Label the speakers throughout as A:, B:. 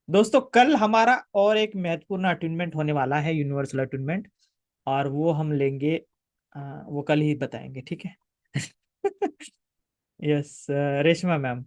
A: दोस्तों कल हमारा और एक महत्वपूर्ण अटेनमेंट होने वाला है, यूनिवर्सल अटेनमेंट। और वो हम लेंगे। वो कल ही बताएंगे, ठीक है। Yes. Reshma ma'am.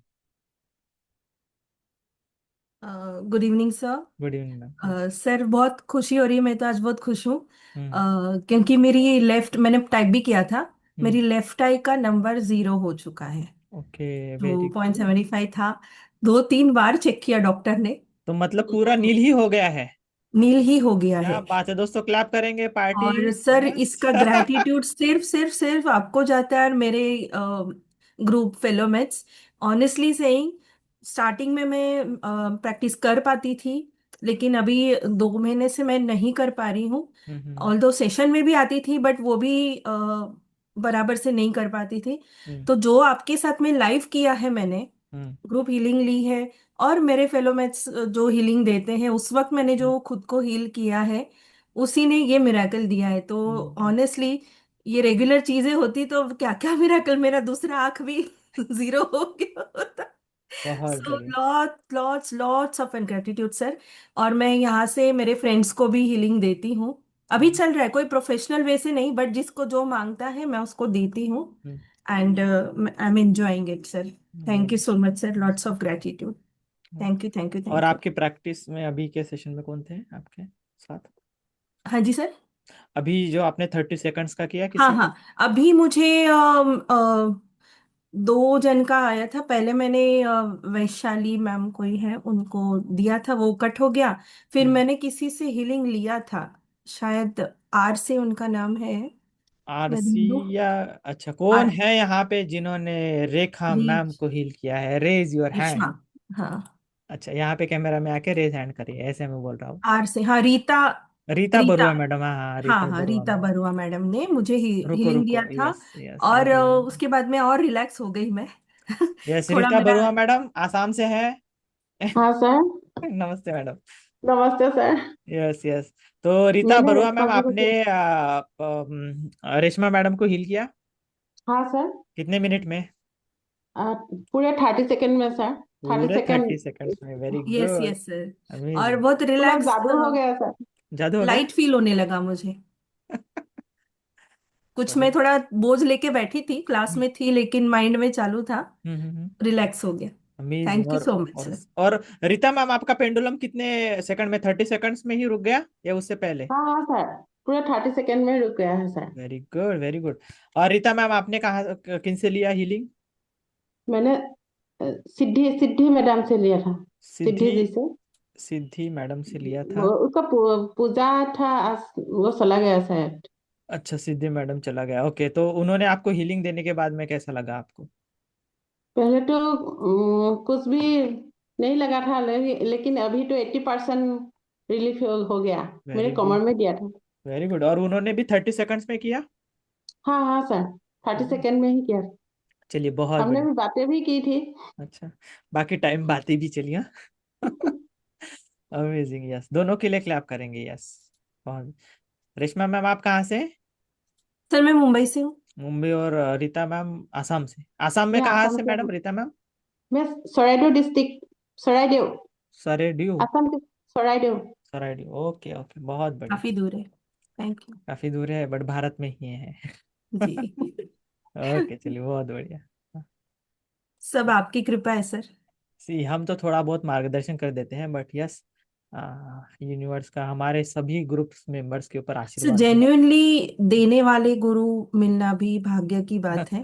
B: Good evening sir.
A: Good evening ma'am, yes.
B: Sir बहुत खुशी हो रही है, मैं तो आज बहुत खुश हूँ।
A: हम्म।
B: क्योंकि मेरी लेफ्ट मैंने टाइप भी किया था।
A: हम्म।
B: मेरी लेफ्ट आई का नंबर 0 हो चुका है।
A: ओके।
B: तो
A: वेरी गुड।
B: 0.75 था। 2-3 बार चेक किया डॉक्टर ने।
A: तो मतलब पूरा
B: तो
A: नील ही हो गया है।
B: नील ही हो गया
A: क्या
B: है।
A: बात है दोस्तों, क्लैप करेंगे, पार्टी।
B: और सर
A: यस।
B: इसका ग्रैटिट्यूड सिर्फ सिर्फ सिर्फ आपको जाता है और मेरे group fellow mates. Honestly saying, starting में मैं प्रैक्टिस कर पाती थी, लेकिन अभी 2 महीने से मैं नहीं कर पा रही हूँ।
A: हम्म।
B: ऑल्दो सेशन में भी आती थी, बट वो भी बराबर से नहीं कर पाती थी।
A: हम्म।
B: तो जो आपके साथ में लाइव किया है मैंने,
A: हम्म।
B: ग्रुप हीलिंग ली है, और मेरे फेलो मेट्स जो हीलिंग देते हैं, उस वक्त मैंने
A: हम्म।
B: जो खुद को हील किया है, उसी ने ये मिराकल दिया है। तो
A: हम्म।
B: ऑनेस्टली, ये रेगुलर चीजें होती तो क्या क्या मिराकल, मेरा दूसरा आंख भी 0 हो गया होता।
A: बहुत
B: सो
A: बढ़िया।
B: Lots lots lots of gratitude sir. और मैं यहाँ से मेरे फ्रेंड्स को भी हीलिंग देती हूँ। अभी
A: हम्म।
B: चल रहा है, कोई प्रोफेशनल वे से नहीं, बट जिसको जो मांगता है मैं उसको देती हूँ। And I am enjoying it sir. Thank you
A: hmm.
B: So much sir, lots of gratitude. Thank you thank you
A: और
B: थैंक यू।
A: आपकी प्रैक्टिस में अभी के सेशन में कौन थे आपके साथ?
B: हाँ जी सर।
A: अभी जो आपने 30 सेकंड्स का किया,
B: हाँ
A: किसी का?
B: हाँ। अभी मुझे 2 जन का आया था। पहले मैंने वैशाली मैम कोई है उनको दिया था, वो कट हो गया। फिर
A: हम्म।
B: मैंने किसी से हीलिंग लिया था, शायद आर से उनका नाम है। मैं
A: आरसी
B: ढूंढ लूं।
A: या? अच्छा, कौन
B: आर,
A: है यहाँ पे जिन्होंने रेखा मैम
B: रीच,
A: को हील किया है? रेज योर
B: रीच, हाँ।
A: हैंड।
B: हाँ,
A: अच्छा, यहाँ पे कैमरा में आके रेज हैंड करिए, ऐसे मैं बोल रहा हूँ।
B: आर से, हाँ, रीता।
A: रीता
B: रीता,
A: बरुआ मैडम, हाँ हाँ,
B: हाँ
A: रीता
B: हाँ,
A: बरुआ
B: रीता
A: मैम।
B: बरुआ मैडम ने मुझे
A: रुको
B: हीलिंग
A: रुको,
B: दिया था।
A: यस यस, आ
B: और
A: रही है।
B: उसके बाद में और रिलैक्स हो गई मैं।
A: यस,
B: थोड़ा
A: रीता
B: मेरा।
A: बरुआ मैडम आसाम से है।
C: हाँ सर।
A: नमस्ते मैडम।
C: नमस्ते सर।
A: Yes yes. तो रीता
C: मैंने
A: बरुआ मैम,
C: रेशमा जी को
A: आपने
C: किया।
A: रेशमा मैडम को हील किया
C: हाँ सर।
A: कितने मिनट में?
C: पूरे 30 सेकेंड में सर। थर्टी
A: पूरे
C: सेकेंड
A: 30 सेकंड्स में, very
B: yes
A: good.
B: Yes sir. और
A: अमेजिंग।
B: बहुत
C: पूरा
B: रिलैक्स,
C: जादू हो गया सर।
A: जादू हो गया।
B: लाइट फील होने लगा मुझे। कुछ मैं
A: वेरी।
B: थोड़ा बोझ लेके बैठी थी, क्लास में थी, लेकिन माइंड में चालू था। रिलैक्स हो गया।
A: Amazing.
B: Thank you so much
A: और
B: सर।
A: और रीता मैम, आपका पेंडुलम कितने सेकंड में, 30 सेकंड्स में ही रुक गया या उससे पहले?
C: हाँ हाँ सर। पूरे 30 सेकेंड में रुक गया है sir.
A: Very good, very good. और रीता मैम, आपने कहा किन से लिया हीलिंग?
C: मैंने सिद्धि सिद्धि मैडम से लिया था। सिद्धि
A: सिद्धि।
C: जी से।
A: सिद्धि मैडम से लिया
C: वो
A: था।
C: उसका पूजा था आज, वो चला गया शायद।
A: अच्छा, सिद्धि मैडम चला गया, ओके। तो उन्होंने आपको हीलिंग देने के बाद में कैसा लगा आपको?
C: पहले तो कुछ भी नहीं लगा था, लेकिन अभी तो 80% रिलीफ हो गया। मेरे
A: वेरी
C: कमर
A: गुड।
C: में दिया था।
A: Very good. और उन्होंने भी 30 सेकंड्स में किया?
C: हाँ हाँ सर। 30 सेकेंड में ही किया।
A: चलिए, बहुत
C: हमने
A: बढ़िया।
C: भी बातें भी की थी।
A: अच्छा। बाकी टाइम बातें भी चलिए। अमेजिंग, यस, दोनों के लिए क्लैप करेंगे, यस। बहुत। रेशमा मैम, आप कहाँ से?
B: सर मैं मुंबई से हूँ।
A: मुंबई। और रीता मैम आसाम से। आसाम में
C: मैं
A: कहाँ
C: आसाम
A: से
C: से
A: मैडम,
C: हूँ।
A: रीता मैम?
C: मैं सराइदेव डिस्ट्रिक्ट। सराइदेव।
A: सरेड्यू।
C: असम के। सराइदेव।
A: सराइड्यू, ओके ओके, बहुत बढ़िया।
B: काफी दूर है। Thank you.
A: काफी दूर है, बट भारत में ही है।
B: जी।
A: ओके, चलिए, बहुत बढ़िया।
B: सब आपकी कृपा है सर।
A: सी, हम तो थोड़ा बहुत मार्गदर्शन कर देते हैं, बट यस, यूनिवर्स का हमारे सभी ग्रुप्स मेंबर्स के ऊपर
B: सर
A: आशीर्वाद है।
B: जेन्युइनली देने वाले गुरु मिलना भी भाग्य की बात है।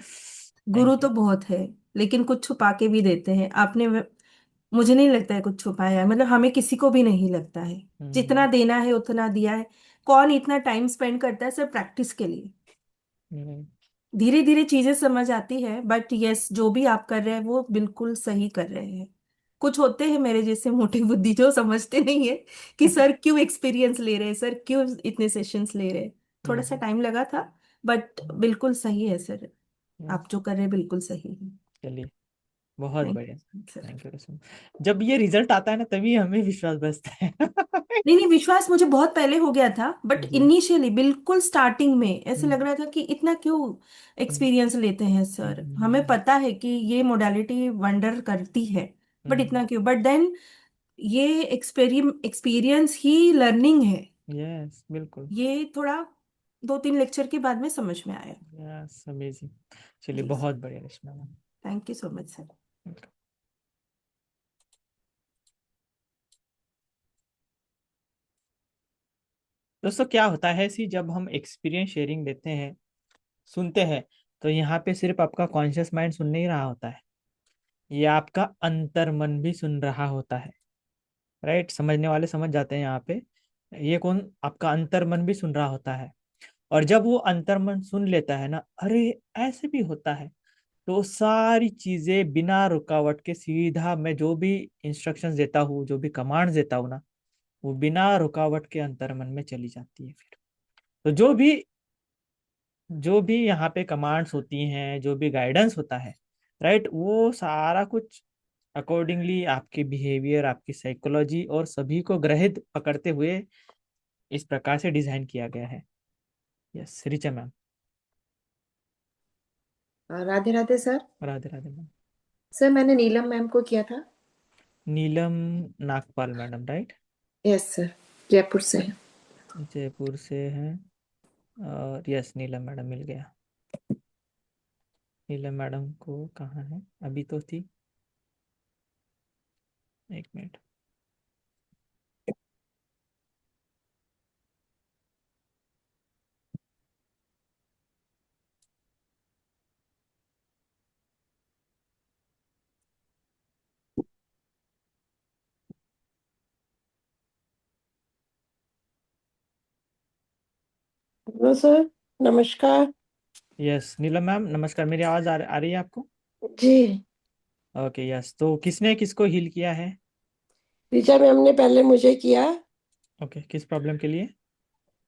B: गुरु
A: थैंक यू।
B: तो बहुत है, लेकिन कुछ छुपा के भी देते हैं। मुझे नहीं लगता है कुछ छुपाया है, मतलब हमें किसी को भी नहीं लगता है। जितना
A: हम्म।
B: देना है उतना दिया है। कौन इतना टाइम स्पेंड करता है सर प्रैक्टिस के लिए?
A: हम्म।
B: धीरे धीरे चीजें समझ आती है, बट यस, जो भी आप कर रहे हैं वो बिल्कुल सही कर रहे हैं। कुछ होते हैं मेरे जैसे मोटी बुद्धि जो समझते नहीं है कि सर क्यों एक्सपीरियंस ले रहे हैं, सर क्यों इतने सेशंस ले रहे हैं। थोड़ा सा
A: हम्म।
B: टाइम लगा था, बट बिल्कुल सही है सर।
A: हम्म।
B: आप जो कर रहे हैं बिल्कुल सही है।
A: चलिए, बहुत
B: थैंक
A: बढ़िया।
B: You sir.
A: थैंक यू रसम। जब ये रिजल्ट आता है ना, तभी हमें विश्वास बचता है।
B: नहीं नहीं, विश्वास मुझे बहुत पहले हो गया था, बट
A: जी।
B: इनिशियली बिल्कुल स्टार्टिंग में ऐसे
A: हम्म।
B: लग रहा था कि इतना क्यों
A: हम्म।
B: एक्सपीरियंस लेते हैं सर, हमें
A: हम्म।
B: पता है कि ये मोडालिटी वंडर करती है, बट
A: हम्म।
B: इतना क्यों? बट देन ये एक्सपीरियंस ही लर्निंग है।
A: यस बिल्कुल।
B: ये थोड़ा 2-3 लेक्चर के बाद में समझ में आया।
A: Yes amazing. चलिए
B: जी,
A: बहुत बढ़िया Reshma ma'am.
B: Thank you so much sir.
A: दोस्तों क्या होता है सी, जब हम एक्सपीरियंस शेयरिंग देते हैं, सुनते हैं, तो यहाँ पे सिर्फ आपका कॉन्शियस माइंड सुन नहीं रहा होता है, ये आपका अंतर मन भी सुन रहा होता है। राइट, समझने वाले समझ जाते हैं यहाँ पे। ये कौन, आपका अंतर मन भी सुन रहा होता है। और जब वो अंतर मन सुन लेता है ना, अरे ऐसे भी होता है, तो सारी चीजें बिना रुकावट के सीधा मैं जो भी इंस्ट्रक्शंस देता हूँ, जो भी कमांड्स देता हूँ ना, वो बिना रुकावट के अंतर मन में चली जाती है फिर। तो जो भी यहाँ पे कमांड्स होती हैं, जो भी गाइडेंस होता है, राइट, वो सारा कुछ अकॉर्डिंगली आपके बिहेवियर, आपकी साइकोलॉजी और सभी को ग्रहित पकड़ते हुए इस प्रकार से डिजाइन किया गया है। Yes Richa ma'am.
D: Radhe Radhe sir.
A: Radhe Radhe ma'am.
D: Sir मैंने नीलम मैम को किया था।
A: Neelam Nagpal madam, right.
D: Yes sir, Jaipur से है।
A: जयपुर से हैं। और यस नीलम मैडम मिल गया। नीलम मैडम को कहाँ है, अभी तो थी, एक मिनट।
E: हेलो सर, नमस्कार।
A: यस नीलम मैम नमस्कार, मेरी आवाज आ रही है आपको?
E: जी,
A: ओके यस, तो किसने किसको हील किया है?
E: ऋचा मैम ने पहले मुझे किया।
A: ओके, किस प्रॉब्लम के लिए?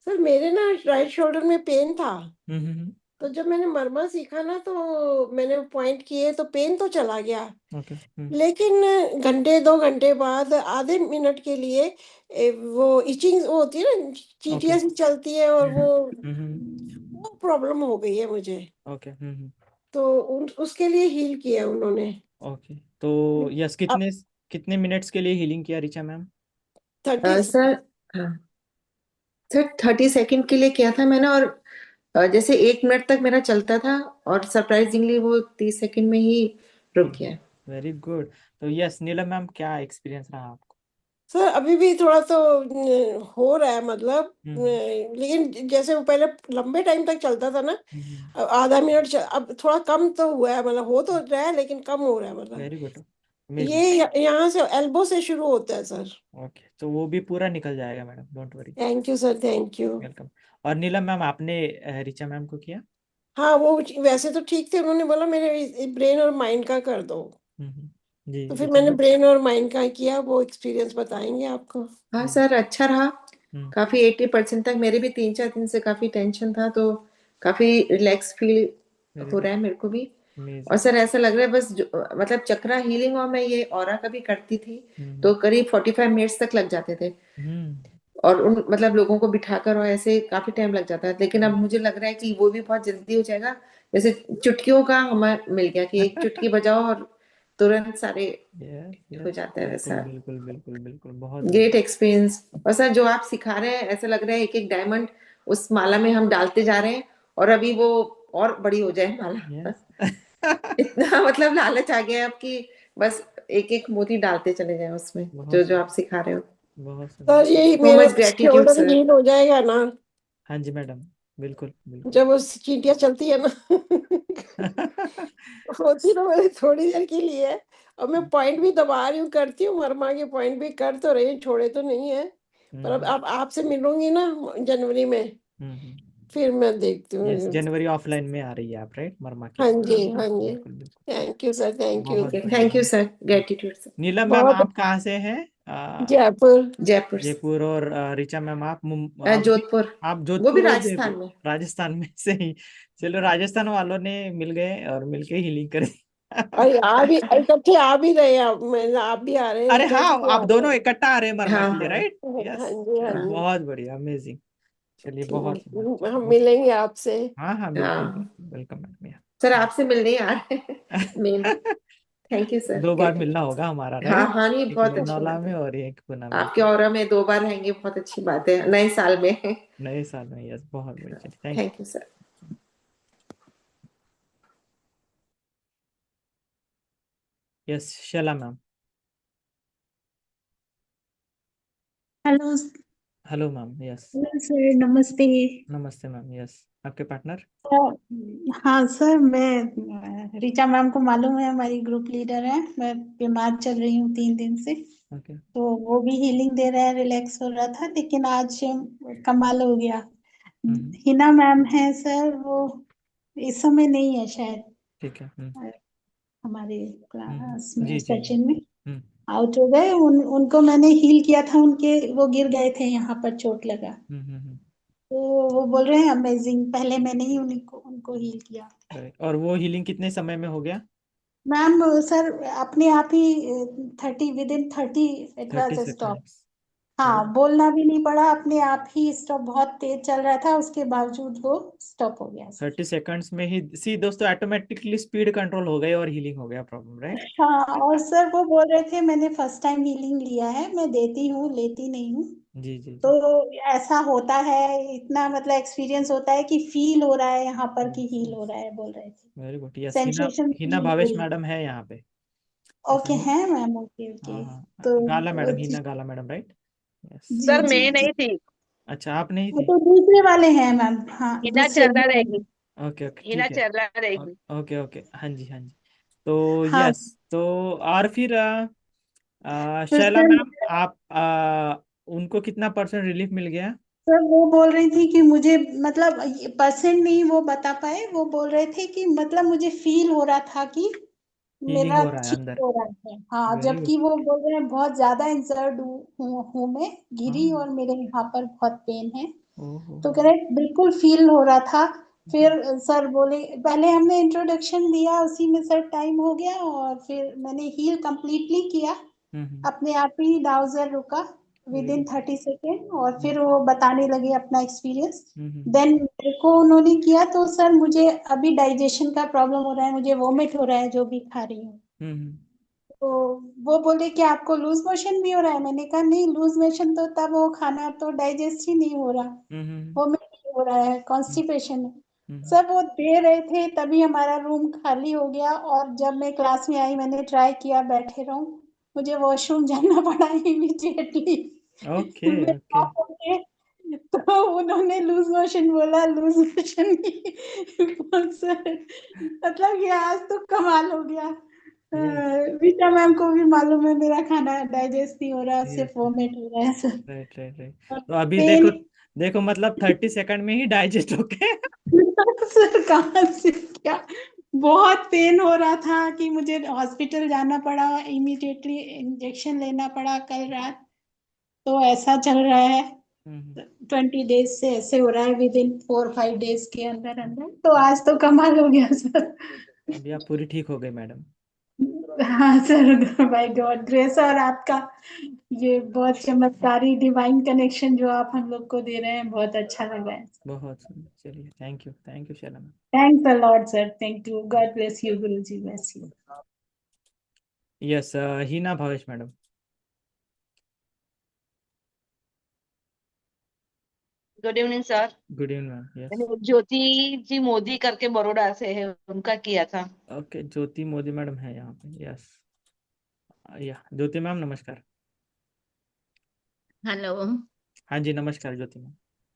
E: सर मेरे ना राइट शोल्डर में पेन था।
A: हम्म।
E: तो जब मैंने मरमा सीखा ना, तो मैंने पॉइंट किए तो पेन तो चला गया।
A: ओके।
E: लेकिन घंटे 2 घंटे बाद आधे मिनट के लिए वो इचिंग वो होती है ना,
A: ओके।
E: चीटियां सी चलती है, और
A: हम्म।
E: वो प्रॉब्लम हो गई है मुझे।
A: ओके।
E: तो उसके लिए हील किया उन्होंने।
A: ओके, तो यस
E: अब
A: कितने कितने मिनट्स के लिए हीलिंग किया रिचा मैम?
E: 30।
D: सर, हाँ सर, 30 सेकंड के लिए किया था मैंने। और जैसे 1 मिनट तक मेरा चलता था, और सरप्राइजिंगली वो 30 सेकंड में ही रुक गया।
A: Very good. तो यस नीलम मैम, क्या एक्सपीरियंस रहा आपको?
E: सर अभी भी थोड़ा तो हो रहा है, मतलब
A: हम्म
E: लेकिन जैसे वो पहले लंबे टाइम तक चलता था ना, अब आधा मिनट अब थोड़ा कम तो हुआ है, मतलब हो तो रहा है लेकिन कम हो रहा है, मतलब
A: वेरी गुड।
E: ये
A: अमेजिंग।
E: यहाँ से एल्बो से शुरू होता है सर।
A: ओके, तो वो भी पूरा निकल जाएगा madam, don't worry.
E: Thank you sir, thank you.
A: Welcome. और नीलम मैम आपने रिचा मैम को किया?
E: हाँ, वो वैसे तो ठीक थे, उन्होंने बोला मेरे ब्रेन और माइंड का कर दो।
A: जी
E: तो फिर
A: रिचा
E: मैंने
A: मैम।
E: ब्रेन और माइंड का किया, वो एक्सपीरियंस बताएंगे आपको।
D: हाँ सर, अच्छा रहा।
A: हम्म
D: काफी 80% तक। मेरे भी 3-4 दिन से काफी टेंशन था, तो काफी रिलैक्स फील
A: वेरी
D: हो
A: गुड।
D: रहा है मेरे को भी। और
A: अमेजिंग।
D: सर ऐसा लग रहा है बस मतलब चक्रा हीलिंग, और मैं ये ऑरा का भी करती थी,
A: हम्म
D: तो करीब 45 मिनट्स तक लग जाते थे।
A: हम्म
D: और उन मतलब लोगों को बिठाकर, और ऐसे काफी टाइम लग जाता है। लेकिन अब मुझे लग रहा है कि वो भी बहुत जल्दी हो जाएगा। जैसे चुटकियों का हमें मिल गया कि एक चुटकी बजाओ और तुरंत सारे
A: यस
D: हो
A: यस
D: जाता है
A: बिल्कुल
D: वैसा।
A: बिल्कुल बिल्कुल बिल्कुल, बहुत
D: ग्रेट
A: बढ़िया।
D: एक्सपीरियंस। और सर जो आप सिखा रहे हैं, ऐसा लग रहा है एक एक डायमंड उस माला में हम डालते जा रहे हैं, और अभी वो और बड़ी हो जाए माला।
A: यस
D: इतना मतलब लालच आ गया है अब कि बस एक एक मोती डालते चले जाएं उसमें, जो
A: बहुत
D: जो आप
A: सुंदर।
D: सिखा रहे हो।
A: बहुत
E: सर
A: सुंदर।
E: यही
D: सो
E: मेरा
D: much gratitude
E: shoulder
D: sir.
E: Heal हो जाएगा ना,
A: हाँ जी मैडम, बिल्कुल बिल्कुल।
E: जब वो चींटियां चलती है ना। होती तो मेरी थोड़ी देर के लिए है। और मैं पॉइंट भी दबा रही हूँ, करती हूँ, मरमा के पॉइंट भी कर तो रही हूँ, छोड़े तो नहीं है। पर अब आपसे मिलूंगी ना जनवरी में,
A: हम्म।
E: फिर मैं देखती
A: यस
E: हूँ।
A: जनवरी ऑफलाइन में आ रही है आप, राइट, मरमा के
E: हाँ
A: साथ?
E: जी, हाँ जी।
A: बिल्कुल बिल्कुल।
E: Thank you sir, thank you.
A: बहुत
D: थैंक
A: बढ़िया।
D: You sir, gratitude sir.
A: Neelam ma'am
E: बहुत।
A: आप कहाँ से हैं?
E: जयपुर।
D: जयपुर
A: जयपुर। और रिचा मैम आप
D: जोधपुर।
A: आप
D: वो भी
A: जोधपुर और
D: राजस्थान
A: जयपुर,
D: में।
A: राजस्थान में से ही। चलो राजस्थान वालों ने मिल गए और मिलके हीलिंग कर दी।
E: और आ भी इकट्ठे आ भी रहे हैं, आप भी आ रहे हैं,
A: अरे
E: ऋचा
A: हाँ,
E: जी भी आ
A: आप
E: रहे
A: दोनों इकट्ठा आ रहे हैं मरमा
D: हाँ
A: के लिए,
D: हाँ
A: राइट?
E: हैं। हाँ
A: यस।
E: जी, हाँ
A: चलो
E: जी।
A: बहुत बढ़िया, अमेजिंग। चलिए बहुत सुंदर,
E: ठीक,
A: चलिए
E: हम
A: बहुत।
E: मिलेंगे आपसे।
A: हाँ हाँ बिल्कुल
D: हाँ
A: बिल्कुल, वेलकम मैडम।
D: सर, आपसे मिलने ही आ रहे हैं मेन। Thank you sir.
A: 2 बार मिलना होगा हमारा,
D: हाँ
A: राइट?
D: हाँ, नहीं,
A: एक
D: बहुत अच्छी
A: लोनावला
D: बात
A: में
D: है।
A: और एक पूना में।
D: आपके ऑरा में 2 बार रहेंगे, बहुत अच्छी बात है नए साल में।
A: नए साल में, यस, बहुत बढ़िया, thank
D: thank you sir.
A: You. Yes, Shaila ma'am.
F: Hello.
A: Hello ma'am, yes.
F: Hello sir, नमस्ते।
A: नमस्ते मैम, यस। आपके पार्टनर?
F: हाँ सर, मैं रीचा मैम को मालूम है, हमारी ग्रुप लीडर है। मैं बीमार चल रही हूँ 3 दिन से,
A: ओके।
F: तो वो भी हीलिंग दे रहा है, रिलैक्स हो रहा था, लेकिन आज कमाल हो गया। हिना मैम है सर, वो इस समय नहीं है शायद
A: ठीक है।
F: हमारे क्लास में,
A: जी जी जी।
F: सेशन में
A: हम्म
F: आउट हो गए। उनको मैंने हील किया था, उनके वो गिर गए थे, यहाँ पर चोट लगा।
A: हम्म हम्म
F: तो वो बोल रहे हैं अमेजिंग, पहले मैंने ही उनको उनको हील किया।
A: right। और वो हीलिंग कितने समय में हो गया?
F: मैम सर, अपने आप ही 30 इट
A: 30
F: वाज स्टॉप।
A: सेकेंड्स
F: हाँ, बोलना भी नहीं पड़ा, अपने आप ही स्टॉप। बहुत तेज चल रहा था, उसके बावजूद वो स्टॉप हो गया सर।
A: 30 सेकेंड्स में ही सी दोस्तों, ऑटोमेटिकली स्पीड कंट्रोल हो गई और हीलिंग हो गया प्रॉब्लम, राइट?
F: हाँ, और सर वो बोल रहे थे मैंने फर्स्ट टाइम हीलिंग लिया है, मैं देती हूँ, लेती नहीं हूँ।
A: जी जी
F: तो
A: जी।
F: ऐसा होता है, इतना मतलब एक्सपीरियंस होता है कि फील हो रहा है यहाँ पर कि हील हो रहा है, बोल रहे थे।
A: Very good, yes. Hina
F: sensation
A: Hina
F: feel
A: Bhavesh
F: हुई।
A: मैडम है यहाँ पे, ऐसा
F: ओके
A: नहीं?
F: है मैम, ओके
A: हाँ
F: ओके।
A: हाँ,
F: तो
A: गाला
F: वो
A: मैडम, हिना गाला मैडम, राइट? यस।
F: जी
G: सर
F: जी
G: मैं
F: जी।
G: नहीं थी।
A: अच्छा, आप नहीं
F: वो
A: थी?
F: तो दूसरे वाले हैं मैम, हाँ
G: हिना
F: दूसरे
G: चरला
F: वो
G: रहेगी।
F: वाले।
A: ओके ओके,
G: हिना
A: ठीक है।
G: चरला रहेगी।
A: ओके ओके, हाँ जी हाँ जी। तो
F: हाँ,
A: यस, तो और फिर
F: तो
A: शैला
F: सर,
A: मैम, आप उनको कितना परसेंट रिलीफ मिल गया?
F: सर वो बोल रही थी कि मुझे मतलब परसेंट नहीं वो बता पाए, वो बोल रहे थे कि मतलब मुझे फील हो रहा था कि
A: हीलिंग
F: मेरा
A: हो रहा है
F: ठीक
A: अंदर।
F: हो रहा है। हाँ,
A: वेरी गुड।
F: जबकि वो बोल रहे हैं बहुत ज्यादा इंजर्ड हूँ मैं, गिरी,
A: हाँ।
F: और मेरे यहाँ पर बहुत पेन है।
A: ओहो।
F: तो कह रहे बिल्कुल फील हो रहा था। फिर सर बोले, पहले हमने इंट्रोडक्शन दिया, उसी में सर टाइम हो गया, और फिर मैंने हील कंप्लीटली किया। अपने आप ही डाउजर रुका विद इन
A: वेरी।
F: 30 सेकेंड, और फिर वो बताने लगे अपना एक्सपीरियंस।
A: हम्म
F: देन मेरे को उन्होंने किया, तो सर मुझे अभी डाइजेशन का प्रॉब्लम हो रहा है, मुझे वोमिट हो रहा है जो भी खा रही हूँ।
A: हम्म
F: तो वो बोले कि आपको लूज मोशन भी हो रहा है? मैंने कहा नहीं, लूज मोशन तो तब वो खाना तो डाइजेस्ट ही नहीं हो रहा,
A: हम्म
F: वोमिट ही हो रहा है, कॉन्स्टिपेशन है।
A: हम्म
F: सब वो दे रहे थे, तभी हमारा रूम खाली हो गया, और जब मैं क्लास में आई मैंने ट्राई किया बैठे रहूं, मुझे वॉशरूम जाना पड़ा इमीडिएटली।
A: ओके
F: मैं
A: ओके।
F: वहाँ पे, तो उन्होंने लूज मोशन बोला, लूज मोशन सर, मतलब कि आज तो कमाल हो गया।
A: यस
F: रीटा मैम को भी मालूम है मेरा खाना डाइजेस्ट नहीं हो रहा,
A: यस।
F: सिर्फ वोमिट हो रहा है सर।
A: Right right right. तो अभी देखो,
F: पेन
A: देखो मतलब 30 सेकंड में ही डाइजेस्ट हो गए।
F: सर, कहाँ से क्या, बहुत पेन हो रहा था कि मुझे हॉस्पिटल जाना पड़ा, इमीडिएटली इंजेक्शन लेना पड़ा कल रात। तो ऐसा चल रहा है,
A: हम्म
F: 20 डेज से ऐसे हो रहा है, विद इन 4-5 डेज के अंदर अंदर। तो आज तो कमाल हो गया सर।
A: अभी आप पूरी ठीक हो गए मैडम।
F: हाँ सर, बाय गॉड ग्रेस, और आपका ये बहुत चमत्कारी डिवाइन कनेक्शन जो आप हम लोग को दे रहे हैं, बहुत अच्छा लगा है।
A: बहुत सुंदर, चलिए, thank you Shaila ma'am.
F: Thanks a lot sir, thank you, God bless you, Guru ji bless you.
A: Yes, Heena Bhavesh madam.
G: Good evening sir.
A: Good evening ma'am, yes.
G: मैंने ज्योति जी मोदी करके बड़ौदा से है, उनका किया था।
A: ओके, ज्योति मोदी मैडम है यहाँ पे, यस। या ज्योति मैम, नमस्कार।
H: हेलो।
A: हाँ जी, नमस्कार ज्योति मैम।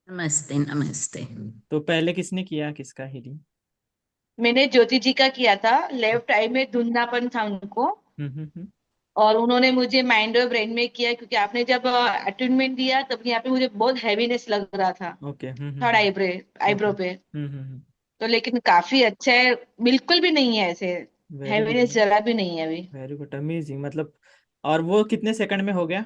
H: नमस्ते नमस्ते।
A: तो पहले किसने किया, किसका हीलिंग?
G: मैंने ज्योति जी का किया था, लेफ्ट आई में धुंधलापन था उनको,
A: हम्म।
G: और उन्होंने मुझे माइंड और ब्रेन में किया, क्योंकि आपने जब अटेंडमेंट दिया तब यहाँ पे मुझे बहुत हैवीनेस लग रहा था,
A: ओके।
G: Third
A: okay.
G: आईब्रो पे। तो लेकिन काफी अच्छा है, बिल्कुल भी नहीं है ऐसे,
A: वेरी गुड
G: हैवीनेस जरा भी नहीं है अभी।
A: वेरी गुड, अमेजिंग मतलब। और वो कितने सेकंड में हो गया?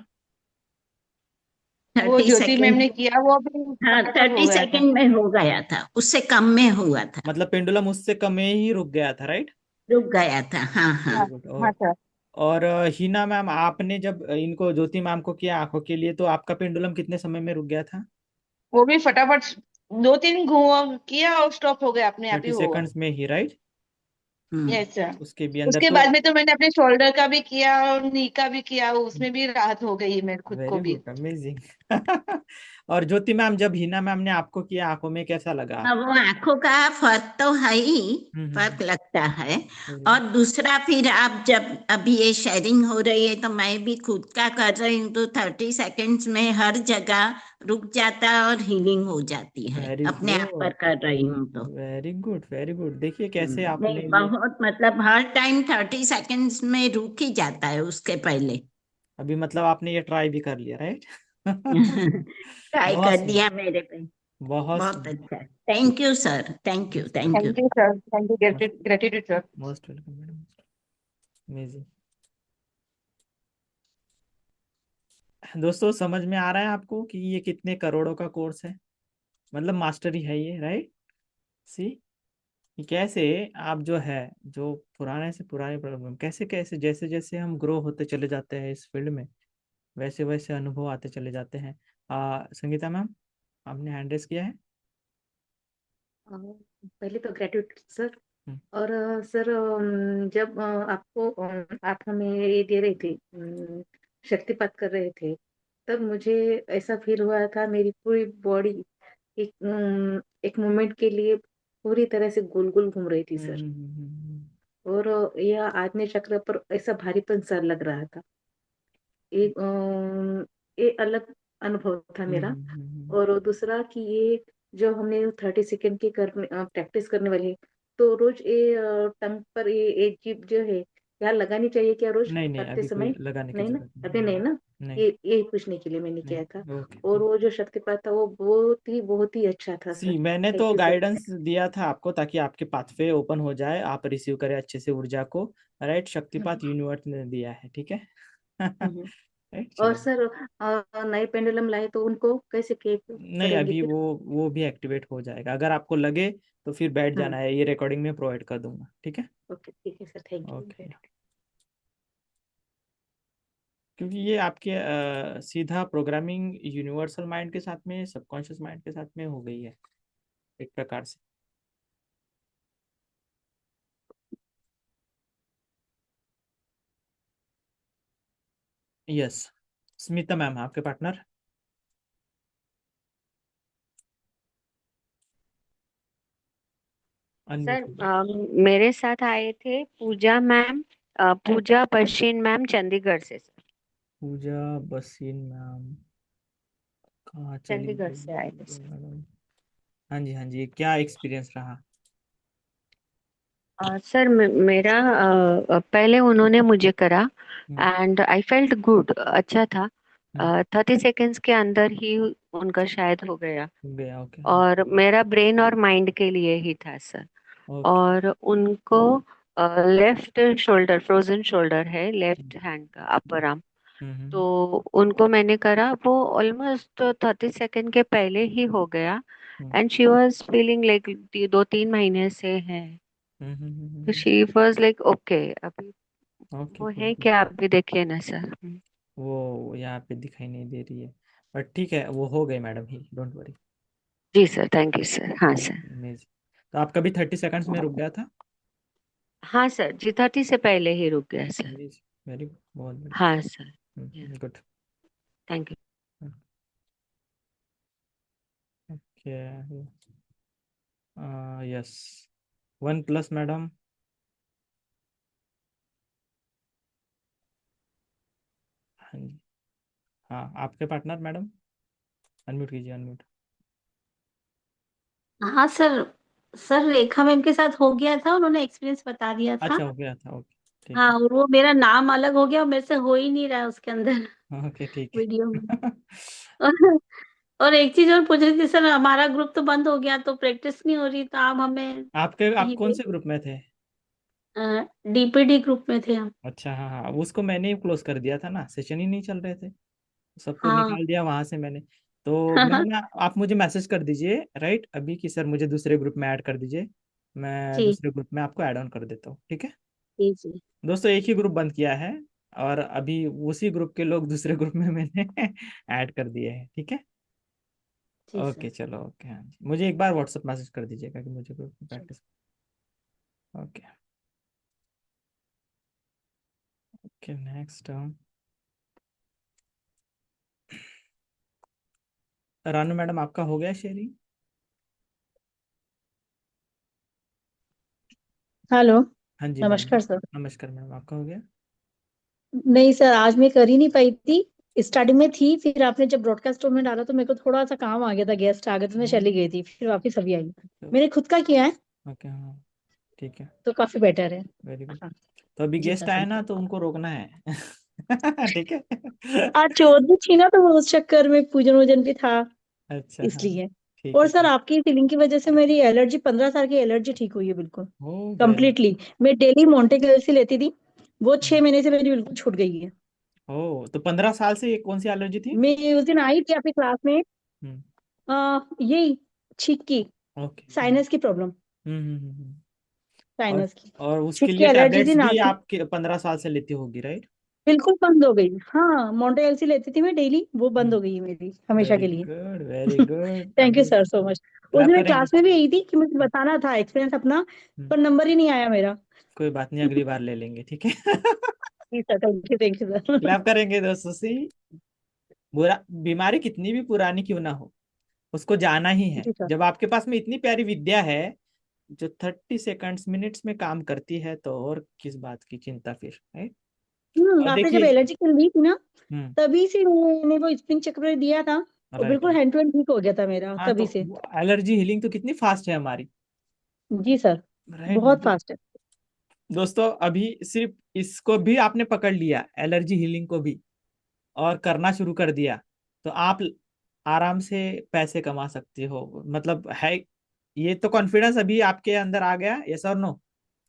G: वो
H: थर्टी
G: ज्योति मैम
H: सेकेंड
G: ने किया, वो अभी
H: हाँ,
G: फटाफट हो
H: 30
G: गया था।
H: सेकेंड में हो गया था, उससे कम में हुआ था।
A: मतलब पेंडुलम उससे कम में ही रुक गया था, राइट?
H: रुक गया था, हाँ हाँ।
A: वेरी
G: हाँ।
A: गुड।
G: हाँ सर।
A: और हिना मैम, आपने जब इनको ज्योति मैम को किया आंखों के लिए, तो आपका पेंडुलम कितने समय में रुक गया था?
G: वो भी फटाफट 2-3 घुमा किया और स्टॉप हो गया, अपने आप ही
A: 30
G: हुआ।
A: सेकंड्स में ही, राइट?
G: Yes sir.
A: उसके भी अंदर
G: उसके
A: तो
G: बाद में तो मैंने अपने शोल्डर का भी किया और नी का भी किया, उसमें भी राहत हो गई है मेरे खुद को
A: वेरी
G: भी।
A: Good, amazing. और ज्योति मैम, जब हिना मैम ने आपको किया, आंखों में कैसा लगा?
H: अब वो आंखों का फर्क तो है ही, फर्क लगता है। और दूसरा फिर आप जब अभी ये शेयरिंग हो रही है तो मैं भी खुद का कर रही हूँ, तो 30 सेकेंड्स में हर जगह रुक जाता है और हीलिंग हो जाती है,
A: वेरी
H: अपने आप पर
A: गुड,
H: कर रही हूँ तो।
A: Very good, very good. देखिए कैसे
H: नहीं,
A: आपने ये
H: बहुत मतलब हर टाइम 30 सेकेंड्स में रुक ही जाता है उसके पहले।
A: अभी मतलब आपने ये ट्राई भी कर लिया, राइट?
H: ट्राई
A: बहुत
H: कर
A: सुंदर,
H: दिया मेरे पे।
A: बहुत
H: बहुत
A: सुंदर।
H: अच्छा, thank you sir, thank you,
A: most
H: thank you.
G: Thank you sir, thank you, gratitude sir.
A: Most welcome madam, amazing. दोस्तों, समझ में आ रहा है आपको कि ये कितने करोड़ों का कोर्स है? मतलब मास्टरी है ये, राइट? सी कि कैसे आप जो है, जो पुराने से पुराने प्रॉब्लम, कैसे कैसे जैसे जैसे हम ग्रो होते चले जाते हैं इस फील्ड में, वैसे वैसे अनुभव आते चले जाते हैं। संगीता मैम, आपने हैंड रेस किया है?
I: पहले तो ग्रेटिट्यूड सर।
A: हम्म,
I: और सर, जब आपको आप हमें ये दे रहे थे, शक्तिपात कर रहे थे, तब मुझे ऐसा फील हुआ था मेरी पूरी बॉडी एक मोमेंट के लिए पूरी तरह से गोल गोल घूम रही थी सर। और यह आग्नेय चक्र पर ऐसा भारीपन सा लग रहा था। एक ये अलग अनुभव था मेरा। और दूसरा कि ये जो हमने 30 सेकेंड की प्रैक्टिस करने वाली है, तो रोज ये टंग पर ये जीप जो है यहाँ लगानी चाहिए क्या रोज
A: नहीं नहीं,
I: करते
A: अभी कोई
I: समय?
A: लगाने की
I: नहीं ना,
A: जरूरत
I: अभी
A: नहीं।
I: नहीं ना।
A: नहीं
I: ये पूछने के लिए मैंने
A: नहीं,
I: किया था।
A: ओके।
I: और वो जो शक्तिपात था वो बहुत ही अच्छा था सर।
A: सी मैंने तो
I: थैंक यू सर।
A: गाइडेंस दिया था आपको ताकि आपके पाथवे ओपन हो जाए, आप रिसीव करें अच्छे से ऊर्जा को, राइट? शक्तिपात यूनिवर्स ने दिया है, ठीक है?
I: हम्म।
A: राइट,
I: और
A: चलो।
I: सर, नए पेंडुलम लाए तो उनको कैसे
A: नहीं,
I: करेंगे
A: अभी
I: फिर?
A: वो भी एक्टिवेट हो जाएगा, अगर आपको लगे तो फिर बैठ
I: हम्म।
A: जाना है, ये रिकॉर्डिंग में प्रोवाइड कर दूंगा, ठीक है?
I: ओके, ठीक है सर, थैंक यू।
A: ओके। क्योंकि ये आपके सीधा प्रोग्रामिंग यूनिवर्सल माइंड के साथ में, सबकॉन्शियस माइंड के साथ में हो गई है एक प्रकार से। यस, स्मिता मैम आपके पार्टनर।
J: Sir,
A: unmute.
J: मेरे साथ आए थे पूजा मैम, पूजा पश्चिन मैम चंडीगढ़ से सर।
A: पूजा बसीन मैम कहाँ चली
J: चंडीगढ़
A: गई
J: से आए थे सर।
A: मैडम? हाँ जी, हाँ जी, क्या एक्सपीरियंस रहा?
J: सर, मेरा पहले उन्होंने मुझे करा
A: हम्म,
J: एंड आई फेल्ट गुड, अच्छा था।
A: हम्म,
J: 30 सेकेंड्स के अंदर ही उनका शायद हो गया।
A: गया, ओके।
J: और मेरा ब्रेन और माइंड के लिए ही था सर।
A: ओके।
J: और उनको लेफ्ट शोल्डर, फ्रोजन शोल्डर है लेफ्ट हैंड का अपर आर्म।
A: हम्म,
J: तो उनको मैंने करा, वो ऑलमोस्ट 30 सेकेंड के पहले ही हो गया।
A: Hmm,
J: and she was feeling like 2-3 महीने से है। तो शी वॉज लाइक ओके, अभी
A: ओके,
J: वो
A: गुड
J: है
A: गुड।
J: क्या, अभी देखिए ना सर।
A: वो यहाँ पे दिखाई नहीं दे रही है, बट ठीक है, वो हो गई मैडम ही, डोंट वरी।
J: जी सर, थैंक यू सर। हाँ सर।
A: अमेजिंग। तो आपका भी 30 सेकंड्स में रुक गया था?
J: हाँ सर जी, 30 से पहले ही रुक गया सर।
A: अमेजिंग, वेरी गुड, बहुत
J: हाँ सर।
A: बढ़िया, good.
J: Thank you.
A: Okay, yes, 1+ madam. हाँ जी, हाँ, आपके पार्टनर मैडम, अनम्यूट कीजिए, अनम्यूट।
K: हाँ सर। सर, रेखा मैम के साथ हो गया था, उन्होंने एक्सपीरियंस बता दिया था।
A: अच्छा, हो गया था, ओके, ठीक
K: हाँ,
A: है।
K: और वो मेरा नाम अलग हो गया और मेरे से हो ही नहीं रहा है उसके अंदर
A: ओके, ठीक
K: वीडियो में।
A: है।
K: और एक चीज और पूछ रही थी सर, हमारा ग्रुप तो बंद हो गया तो प्रैक्टिस नहीं हो रही, तो आप हमें
A: आप
K: कहीं
A: कौन
K: पे
A: से ग्रुप में थे?
K: डीपीडी ग्रुप में थे हम।
A: अच्छा, हाँ हाँ, उसको मैंने ही क्लोज कर दिया था ना, सेशन ही नहीं चल रहे थे, सबको
K: हाँ।
A: निकाल दिया वहां से मैंने। तो मैं ना, आप मुझे मैसेज कर दीजिए, राइट, अभी कि सर मुझे दूसरे ग्रुप में ऐड कर दीजिए, मैं
K: जी
A: दूसरे ग्रुप में आपको ऐड ऑन कर देता हूँ, ठीक है?
K: जी जी।
A: दोस्तों, एक ही ग्रुप बंद किया है, और अभी उसी ग्रुप के लोग दूसरे ग्रुप में मैंने ऐड कर दिए हैं, ठीक है?
K: जी
A: ओके,
K: सर।
A: चलो, ओके, हाँ जी, मुझे एक बार व्हाट्सएप मैसेज कर दीजिएगा कि मुझे ग्रुप में
K: जी।
A: Practice. Okay. Okay, next Ranu madam, आपका हो गया शेयरिंग?
L: हेलो।
A: हाँ जी मैडम।
L: नमस्कार सर।
A: नमस्कार मैडम, आपका हो गया?
L: नहीं सर, आज मैं कर ही नहीं पाई थी। स्टार्टिंग में थी, फिर आपने जब ब्रॉडकास्ट में डाला तो मेरे को थोड़ा सा काम आ गया था, गेस्ट आ गए तो मैं चली गई थी, फिर वापस अभी आई। मैंने खुद का किया है
A: ओके, हाँ ठीक है,
L: तो काफी बेटर है।
A: Very good.
L: हाँ
A: तो अभी
L: जी
A: गेस्ट
L: सर,
A: आए
L: थैंक
A: ना,
L: यू।
A: तो उनको रोकना है। ठीक है।
L: आज चौदह थी ना, तो वो उस चक्कर में पूजन वूजन भी था,
A: अच्छा हाँ,
L: इसलिए।
A: ठीक
L: और
A: है
L: सर,
A: ठीक।
L: आपकी फीलिंग की वजह से मेरी एलर्जी, 15 साल की एलर्जी ठीक हुई है बिल्कुल,
A: हो वेरी।
L: कंप्लीटली। मैं डेली मोंटेक्लेसी लेती थी, वो 6 महीने से मेरी बिल्कुल छूट गई है।
A: ओ, तो 15 साल से ये कौन सी एलर्जी थी?
L: मैं उस दिन आई थी आपकी क्लास में,
A: हम्म।
L: यही छींक की,
A: ओके।
L: साइनस की प्रॉब्लम,
A: हम्म। और
L: साइनस की
A: और उसके
L: छींक की
A: लिए
L: एलर्जी थी
A: टैबलेट्स भी
L: नाक।
A: आपके 15 साल से लेती होगी, राइट?
L: बिल्कुल बंद हो गई। हाँ, मोंटे एलसी लेती थी मैं डेली, वो बंद हो गई है मेरी हमेशा
A: वेरी
L: के लिए।
A: Good, very good,
L: thank you
A: amazing.
L: Sir so much. उस
A: क्लैप
L: दिन मैं
A: करेंगे।
L: क्लास में भी यही थी कि मुझे बताना था एक्सपीरियंस अपना,
A: हम्म,
L: पर नंबर ही नहीं आया मेरा।
A: कोई बात नहीं, अगली बार ले लेंगे, ठीक है।
L: जी sir, thank you sir.
A: Clap करेंगे दोस्तों से। बुरा बीमारी कितनी भी पुरानी क्यों ना हो, उसको जाना ही है।
L: जी सर।
A: जब आपके पास में इतनी प्यारी विद्या है जो 30 सेकंड्स मिनट्स में काम करती है, तो और किस बात की चिंता फिर है। और
L: आपने जब
A: देखिए।
L: एलर्जी कर ली थी ना,
A: हम्म।
L: तभी से मैंने वो स्प्रिंग चक्र दिया था, वो
A: राइट
L: बिल्कुल
A: राइट।
L: हैंड टू हैंड ठीक हो गया था मेरा
A: हाँ,
L: तभी
A: तो
L: से।
A: एलर्जी हीलिंग तो कितनी फास्ट है हमारी,
L: जी सर,
A: राइट ना?
L: बहुत
A: तो
L: फास्ट है।
A: दोस्तों, अभी सिर्फ इसको भी आपने पकड़ लिया, एलर्जी हीलिंग को भी, और करना शुरू कर दिया, तो आप आराम से पैसे कमा सकते हो, मतलब है। ये तो कॉन्फिडेंस अभी आपके अंदर आ गया, यस और नो?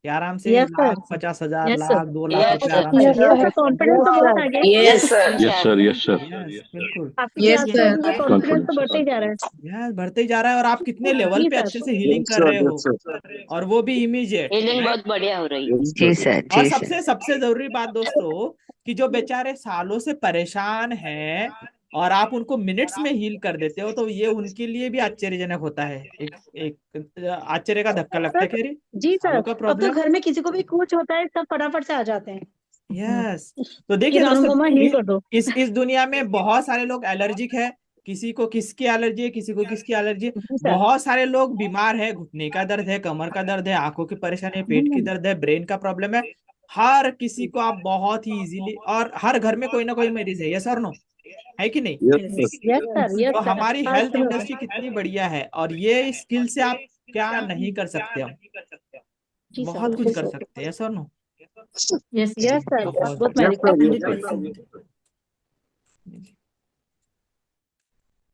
A: कि आराम से
L: yes sir.
A: 1,50,000,
L: yes sir.
A: Lakh, 2 lakh रुपए आराम से।
L: यस सर, कॉन्फिडेंस तो बहुत आ गया है।
M: Yes sir.
N: Yes sir, yes sir.
A: Yes बिल्कुल।
L: आपकी
D: यस
L: क्लास में
D: सर।
L: मुझे कॉन्फिडेंस तो
N: कॉन्फिडेंस।
L: बढ़ता ही जा रहा है।
A: यस, बढ़ते ही जा रहा है, और आप कितने लेवल
L: जी
A: पे
L: सर।
A: अच्छे से हीलिंग
N: यस
A: कर
N: सर,
A: रहे
N: यस
A: हो,
N: सर,
A: और वो भी इमीडिएट,
M: फीलिंग
A: राइट?
M: बहुत बढ़िया हो रही है।
N: यस
J: जी
N: सर।
J: सर,
A: और
J: जी सर।
A: सबसे सबसे जरूरी बात दोस्तों, कि जो बेचारे सालों से परेशान हैं और आप उनको मिनट्स में हील कर देते हो, तो ये उनके लिए भी आश्चर्यजनक होता है। एक एक आश्चर्य का धक्का लगता
L: सर,
A: है कि अरे,
L: जी
A: सालों
L: सर,
A: का
L: अब तो
A: प्रॉब्लम।
L: घर में किसी को भी कुछ होता है, सब फटाफट से आ जाते हैं
A: यस। तो
L: कि
A: देखिए
L: रानू
A: दोस्तों,
L: मम्मा हील कर दो।
A: इस दुनिया में बहुत सारे लोग एलर्जिक है। किसी को किसकी एलर्जी है, किसी को किसकी एलर्जी है।
L: जी सर।
A: बहुत सारे लोग बीमार है, घुटने का दर्द है, कमर का दर्द है, आंखों की परेशानी है, पेट की दर्द है, ब्रेन का प्रॉब्लम है। हर किसी को आप बहुत ही इजीली, और हर घर में कोई ना कोई मरीज है, यस और नो? है कि नहीं?
N: Yes sir.
L: Yes sir, yes
A: तो
L: सर,
A: हमारी
L: आज
A: हेल्थ
L: सुनो सर।
A: इंडस्ट्री कितनी बढ़िया है, और ये स्किल से आप क्या नहीं कर सकते हम,
L: जी सर,
A: बहुत कुछ
L: बिल्कुल
A: कर
L: सर।
A: सकते हैं, यस और नो?
L: यस यस सर,
A: बहुत
L: बहुत
N: yes
L: marriage
N: sir, yes
L: 100%।
N: Sir.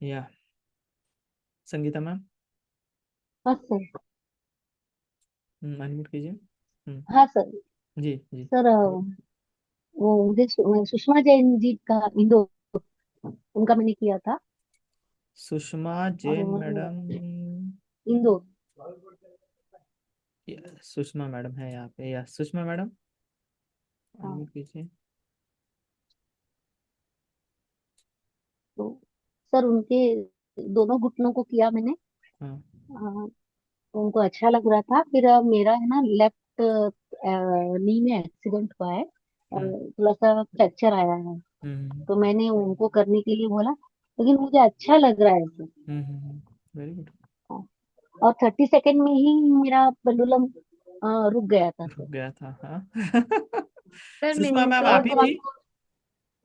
A: या संगीता मैम,
O: हाँ सर।
A: अनम्यूट कीजिए।
O: हाँ सर।
A: जी जी।
O: सर, वो मुझे सुषमा जैन जी का इंदौर, उनका मैंने किया था।
A: सुषमा
O: और
A: जैन
O: उन्होंने
A: मैडम।
O: इंदौर।
A: सुषमा मैडम है यहाँ पे, या सुषमा मैडम,
O: हाँ,
A: अनम्यूट कीजिए।
O: तो सर उनके दोनों घुटनों को किया मैंने।
A: हाँ।
O: तो उनको अच्छा लग रहा था। फिर मेरा है ना लेफ्ट नी में एक्सीडेंट हुआ है, और
A: हम्म
O: थोड़ा सा फ्रैक्चर आया है।
A: हम्म
O: तो मैंने उनको करने के लिए बोला, लेकिन मुझे अच्छा लग रहा है सर।
A: Very good.
O: हाँ, और 30 सेकेंड में ही मेरा पेंडुलम रुक गया था
A: रुक
O: सर।
A: गया था, हाँ।
P: सर
A: सुषमा
P: मैंने
A: मैम
P: तो
A: आप ही
O: और
A: थी?
O: आपको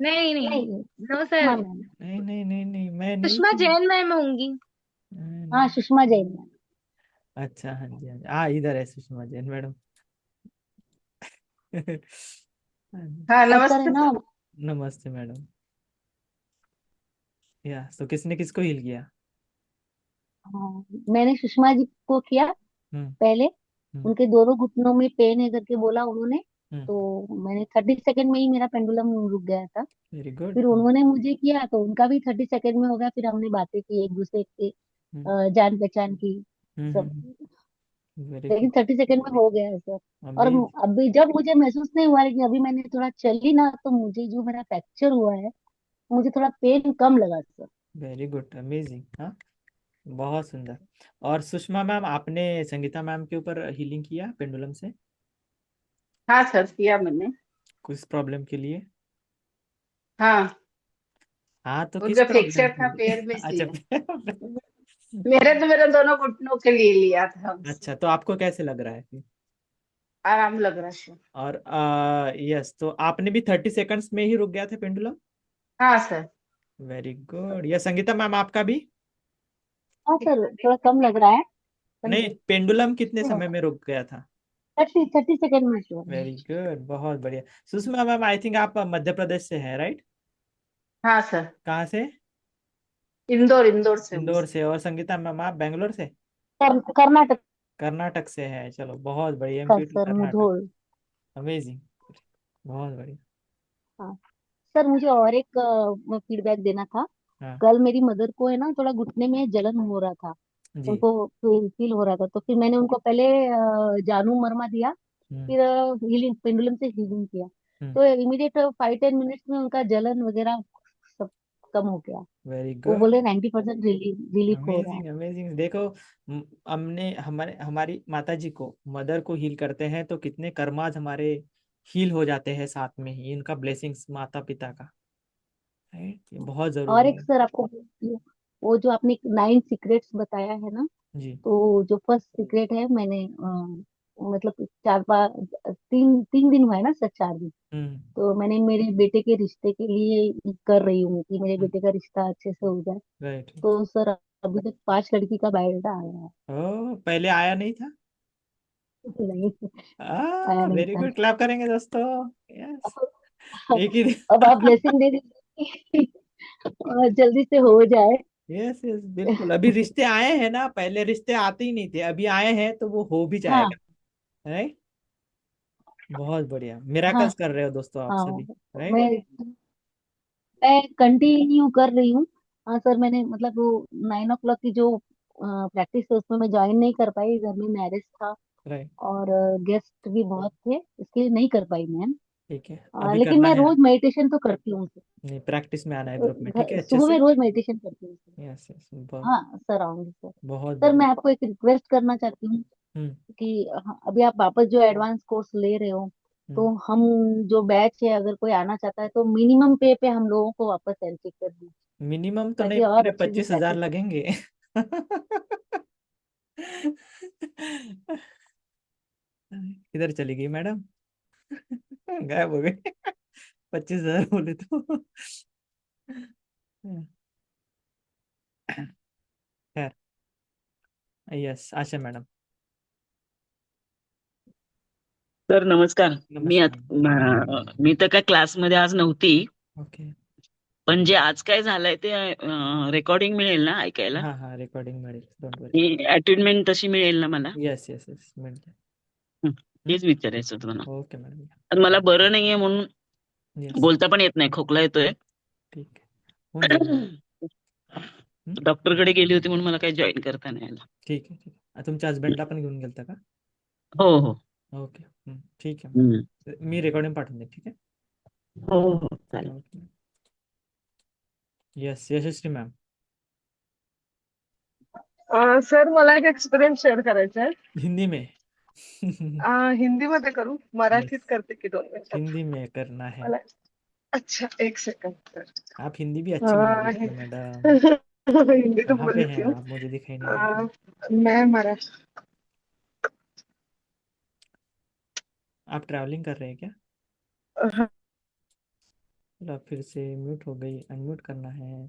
P: नहीं नहीं,
O: नहीं,
P: नो
O: सुषमा
P: सर,
O: मैम।
A: नहीं नहीं नहीं नहीं, मैं नहीं
P: सुषमा
A: थी।
P: जैन मैम होंगी।
O: हाँ,
A: नहीं।
O: सुषमा जैन मैम।
A: अच्छा, हाँ जी हाँ जी, हाँ इधर है सुषमा जैन मैडम। हाँ जी।
C: हाँ,
O: और सर है
C: नमस्ते
O: ना,
C: सर।
A: नमस्ते मैडम। या तो किसने किसको हील किया?
O: मैंने सुषमा जी को किया
A: हम्म
O: पहले।
A: हम्म
O: उनके दोनों घुटनों में पेन है करके बोला उन्होंने।
A: हम्म
O: तो मैंने 30 सेकेंड में ही मेरा पेंडुलम रुक गया था।
A: Very good.
O: फिर उन्होंने मुझे किया तो उनका भी 30 सेकेंड में हो गया। फिर हमने बातें की एक दूसरे के, जान पहचान की सब।
A: वेरी
O: लेकिन
A: गुड।
O: 30 सेकेंड में हो गया है सर। और
A: अमेज।
O: अभी जब मुझे महसूस नहीं हुआ, लेकिन अभी मैंने थोड़ा चली ना, तो मुझे जो मेरा फ्रैक्चर हुआ है, मुझे थोड़ा पेन कम लगा सर।
A: वेरी गुड, अमेजिंग, हाँ, बहुत सुंदर। और सुषमा मैम, आपने संगीता मैम के ऊपर हीलिंग किया पेंडुलम से?
C: हाँ सर, किया मैंने।
A: कुछ प्रॉब्लम के लिए?
C: हाँ,
A: हाँ, तो किस
C: उनका
A: प्रॉब्लम
C: फ्रैक्चर
A: के
C: था
A: लिए?
C: पैर में
A: अच्छा।
C: इसलिए। मेरे दोनों घुटनों के लिए लिया था उससे।
A: अच्छा, तो आपको कैसे लग रहा है फिर?
C: आराम लग रहा है।
A: और यस, तो आपने भी 30 सेकंड्स में ही रुक गया था पेंडुलम?
C: हाँ sir.
A: Very good. Yes Sangeeta ma'am, आपका भी?
O: हाँ सर, थोड़ा कम लग रहा है।
A: नहीं, पेंडुलम कितने समय में रुक गया था?
O: 30 सेकेंड में sure है।
A: वेरी गुड, बहुत बढ़िया। सुषमा मैम, आई थिंक आप मध्य प्रदेश से हैं, राइट?
C: हाँ सर,
A: कहाँ से?
C: इंदौर, इंदौर से हूँ
A: इंदौर
C: सर।
A: से। और संगीता मैम, आप बेंगलोर से?
O: कर्नाटक।
A: कर्नाटक से है, चलो बहुत बढ़िया।
O: का
A: MP too
O: sir,
A: Karnataka.
O: Mudhol.
A: Amazing, बहुत बढ़िया।
O: हाँ सर, मुझे और एक फीडबैक देना था।
A: हाँ
O: कल मेरी मदर को है ना, थोड़ा घुटने में जलन हो रहा था।
A: जी।
O: उनको फील हो रहा था, तो फिर मैंने उनको पहले जानू मरमा दिया।
A: हम्म
O: फिर हीलिंग पेंडुलम से हीलिंग किया।
A: हम्म।
O: तो इमीडिएट 5-10 मिनट्स में उनका जलन वगैरह सब कम हो गया।
A: वेरी
O: वो
A: गुड।
O: बोले 90% रिलीफ हो रहा है।
A: Amazing amazing. देखो, हमने हमारी माता जी को, मदर को हील करते हैं तो कितने कर्माज हमारे हील हो जाते हैं साथ में ही। इनका ब्लेसिंग्स माता पिता का, राइट? ये बहुत
O: और
A: जरूरी
O: एक
A: है।
O: सर, आपको वो जो आपने 9 सीक्रेट्स बताया है ना,
A: जी।
O: तो जो फर्स्ट सीक्रेट है, मैंने मतलब 3 दिन हुआ है ना सर, 4 दिन।
A: हम्म
O: तो मैंने मेरे बेटे के रिश्ते के लिए कर रही हूँ कि मेरे बेटे का रिश्ता अच्छे से हो जाए।
A: राइट।
O: तो सर, अभी तक 5 लड़की का बायोडाटा आया है।
A: ओ, पहले आया नहीं था?
O: नहीं, आया नहीं
A: वेरी
O: था।
A: गुड, क्लैप करेंगे दोस्तों। यस। एक ही
O: अब आप ब्लेसिंग दे दीजिए और जल्दी से हो जाए।
A: यस यस, बिल्कुल। अभी रिश्ते आए हैं ना, पहले रिश्ते आते ही नहीं थे, अभी आए हैं तो वो हो भी
O: हाँ
A: जाएगा, राइट? बहुत बढ़िया,
O: हाँ
A: मिराकल्स कर रहे हो दोस्तों आप
O: हाँ।
A: सभी, राइट?
O: मैं कंटिन्यू कर रही हूँ। हाँ सर, मैंने मतलब वो 9 o'clock की जो प्रैक्टिस है उसमें मैं ज्वाइन नहीं कर पाई, घर में मैरिज था
A: राइट।
O: और गेस्ट भी बहुत थे, इसके लिए नहीं कर पाई मैम।
A: ठीक है, अभी
O: लेकिन
A: करना
O: मैं
A: है।
O: रोज मेडिटेशन तो करती हूँ सर।
A: नहीं, प्रैक्टिस में आना है ग्रुप में, ठीक है, अच्छे
O: सुबह
A: से।
O: में रोज मेडिटेशन करती हूँ सर।
A: यस यस, बहुत
O: हाँ सर, आऊंगी सर।
A: बहुत
O: सर,
A: बढ़िया।
O: मैं आपको एक रिक्वेस्ट करना चाहती हूँ
A: हम्म
O: कि अभी आप वापस जो एडवांस कोर्स ले रहे हो,
A: हम्म।
O: तो हम जो बैच है, अगर कोई आना चाहता है तो मिनिमम पे हम लोगों को वापस एंट्री कर दीजिए,
A: मिनिमम तो नहीं,
O: ताकि और
A: पूरे
O: अच्छे से
A: 25,000
O: प्रैक्टिस।
A: लगेंगे। किधर चली गई मैडम? गायब हो गई। 25,000 बोले तो। खैर, यस आशा मैडम।
M: सर नमस्कार.
A: नमस्कार।
M: मी तर काय क्लासमध्ये आज नव्हती,
A: ओके।
M: पण जे आज काय झालंय ते रेकॉर्डिंग मिळेल ना ऐकायला?
A: हाँ हाँ, रिकॉर्डिंग मिळेल, डोंट वरी।
M: ही अटेंडमेंट तशी मिळेल ना मला?
A: यस यस यस, मिळते।
M: हं, तेच विचारायचं होतं मला.
A: Okay madam.
M: आणि मला बरं नाहीये म्हणून
A: यस,
M: बोलता पण येत नाही, खोकला येतोय.
A: ठीक आहे, होऊन जाईल मॅडम।
M: डॉक्टरकडे गेली होती म्हणून मला काही जॉईन करता नाही आलं.
A: ठीक आहे ठीक आहे. तुमच्या हस्बंडला पण घेऊन गेलता का?
M: हो हो.
A: ओके, ठीक आहे
M: हं.
A: मॅडम, मी रेकॉर्डिंग पाठवून दे, ठीक आहे?
M: हो हो चालेल.
A: ओके। यस, यशस्वी मॅम।
N: सर, मला एक एक्सपिरियन्स शेअर करायचा आहे.
A: हिंदी में।
N: हिंदी मध्ये करू, मराठीत
A: यस,
N: करते की 2 मिनिटात?
A: हिंदी में करना है।
N: मला अच्छा, 1 सेकंड सर.
A: आप हिंदी भी अच्छी बोल लेती हो मैडम।
N: हिंदी तो
A: कहाँ
N: बोल
A: पे
N: लेती
A: हैं
N: हूँ.
A: आप, मुझे दिखाई नहीं देती।
N: मैं मरा
A: आप ट्रैवलिंग कर रहे हैं क्या?
N: हाँ,
A: चलो, आप फिर से म्यूट हो गई, अनम्यूट करना है।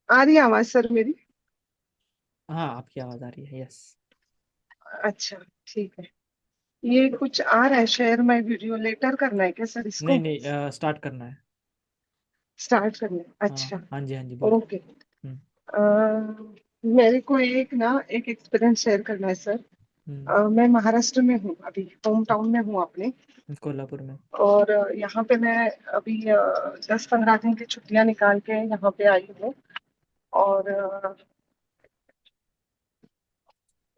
N: आ रही है आवाज सर मेरी?
A: हाँ, आपकी आवाज आ रही है, यस।
N: अच्छा, ठीक है. ये कुछ आ रहा है, शेयर माय वीडियो लेटर करना है क्या सर इसको?
A: नहीं नहीं, स्टार्ट करना है।
N: स्टार्ट करना है,
A: हाँ
N: अच्छा.
A: हाँ जी, हाँ जी, बोलिए।
N: ओके. मेरे को एक एक्सपीरियंस शेयर करना है सर. मैं महाराष्ट्र में हूँ, अभी होम टाउन में हूँ अपने.
A: कोल्हापुर में।
N: और यहाँ पे मैं अभी 10-15 दिन की छुट्टियां निकाल के यहाँ पे आई हूँ. और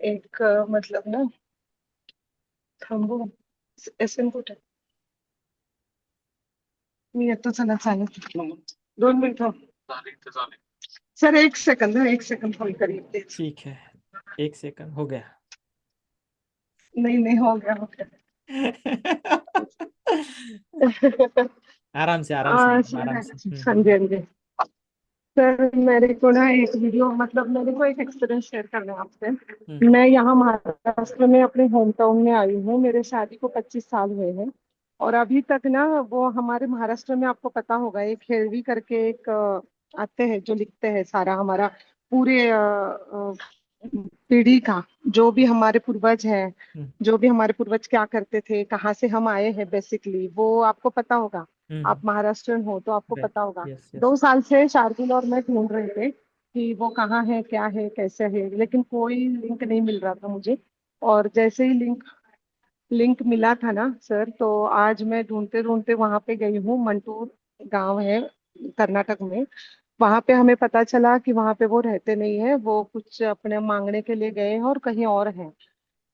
N: एक मतलब ना, थांबू एसएन कुठे? मी येतो, चला चालेल. 2 मिनिट सर, 1 सेकंड होल्ड करिए प्लीज.
A: ठीक है, 1 सेकंड हो गया।
N: नहीं नहीं, हो गया हो गया।
A: आराम से आराम से
N: हाँ
A: मैडम, आराम से।
N: हाँ जी हाँ जी। सर मेरे को ना एक वीडियो, मतलब मेरे को एक एक्सपीरियंस शेयर करना है आपसे। मैं यहाँ महाराष्ट्र में अपने होम टाउन में आई हूँ, मेरे शादी को 25 साल हुए हैं। और अभी तक ना, वो हमारे महाराष्ट्र में आपको पता होगा, एक हेळवी करके एक आते हैं जो लिखते हैं सारा हमारा पूरे पीढ़ी का, जो भी हमारे पूर्वज हैं, जो भी हमारे पूर्वज क्या करते थे, कहाँ से हम आए हैं बेसिकली, वो आपको पता होगा। आप महाराष्ट्रन हो तो आपको पता होगा।
A: Yes yes.
N: 2 साल से शार्दुल और मैं ढूंढ रहे थे कि वो कहाँ है, क्या है, कैसे है, लेकिन कोई लिंक नहीं मिल रहा था मुझे। और जैसे ही लिंक लिंक मिला था ना सर, तो आज मैं ढूंढते ढूंढते वहां पे गई हूँ। मंटूर गांव है कर्नाटक में। वहां पे हमें पता चला कि वहां पे वो रहते नहीं है, वो कुछ अपने मांगने के लिए गए हैं और कहीं और हैं।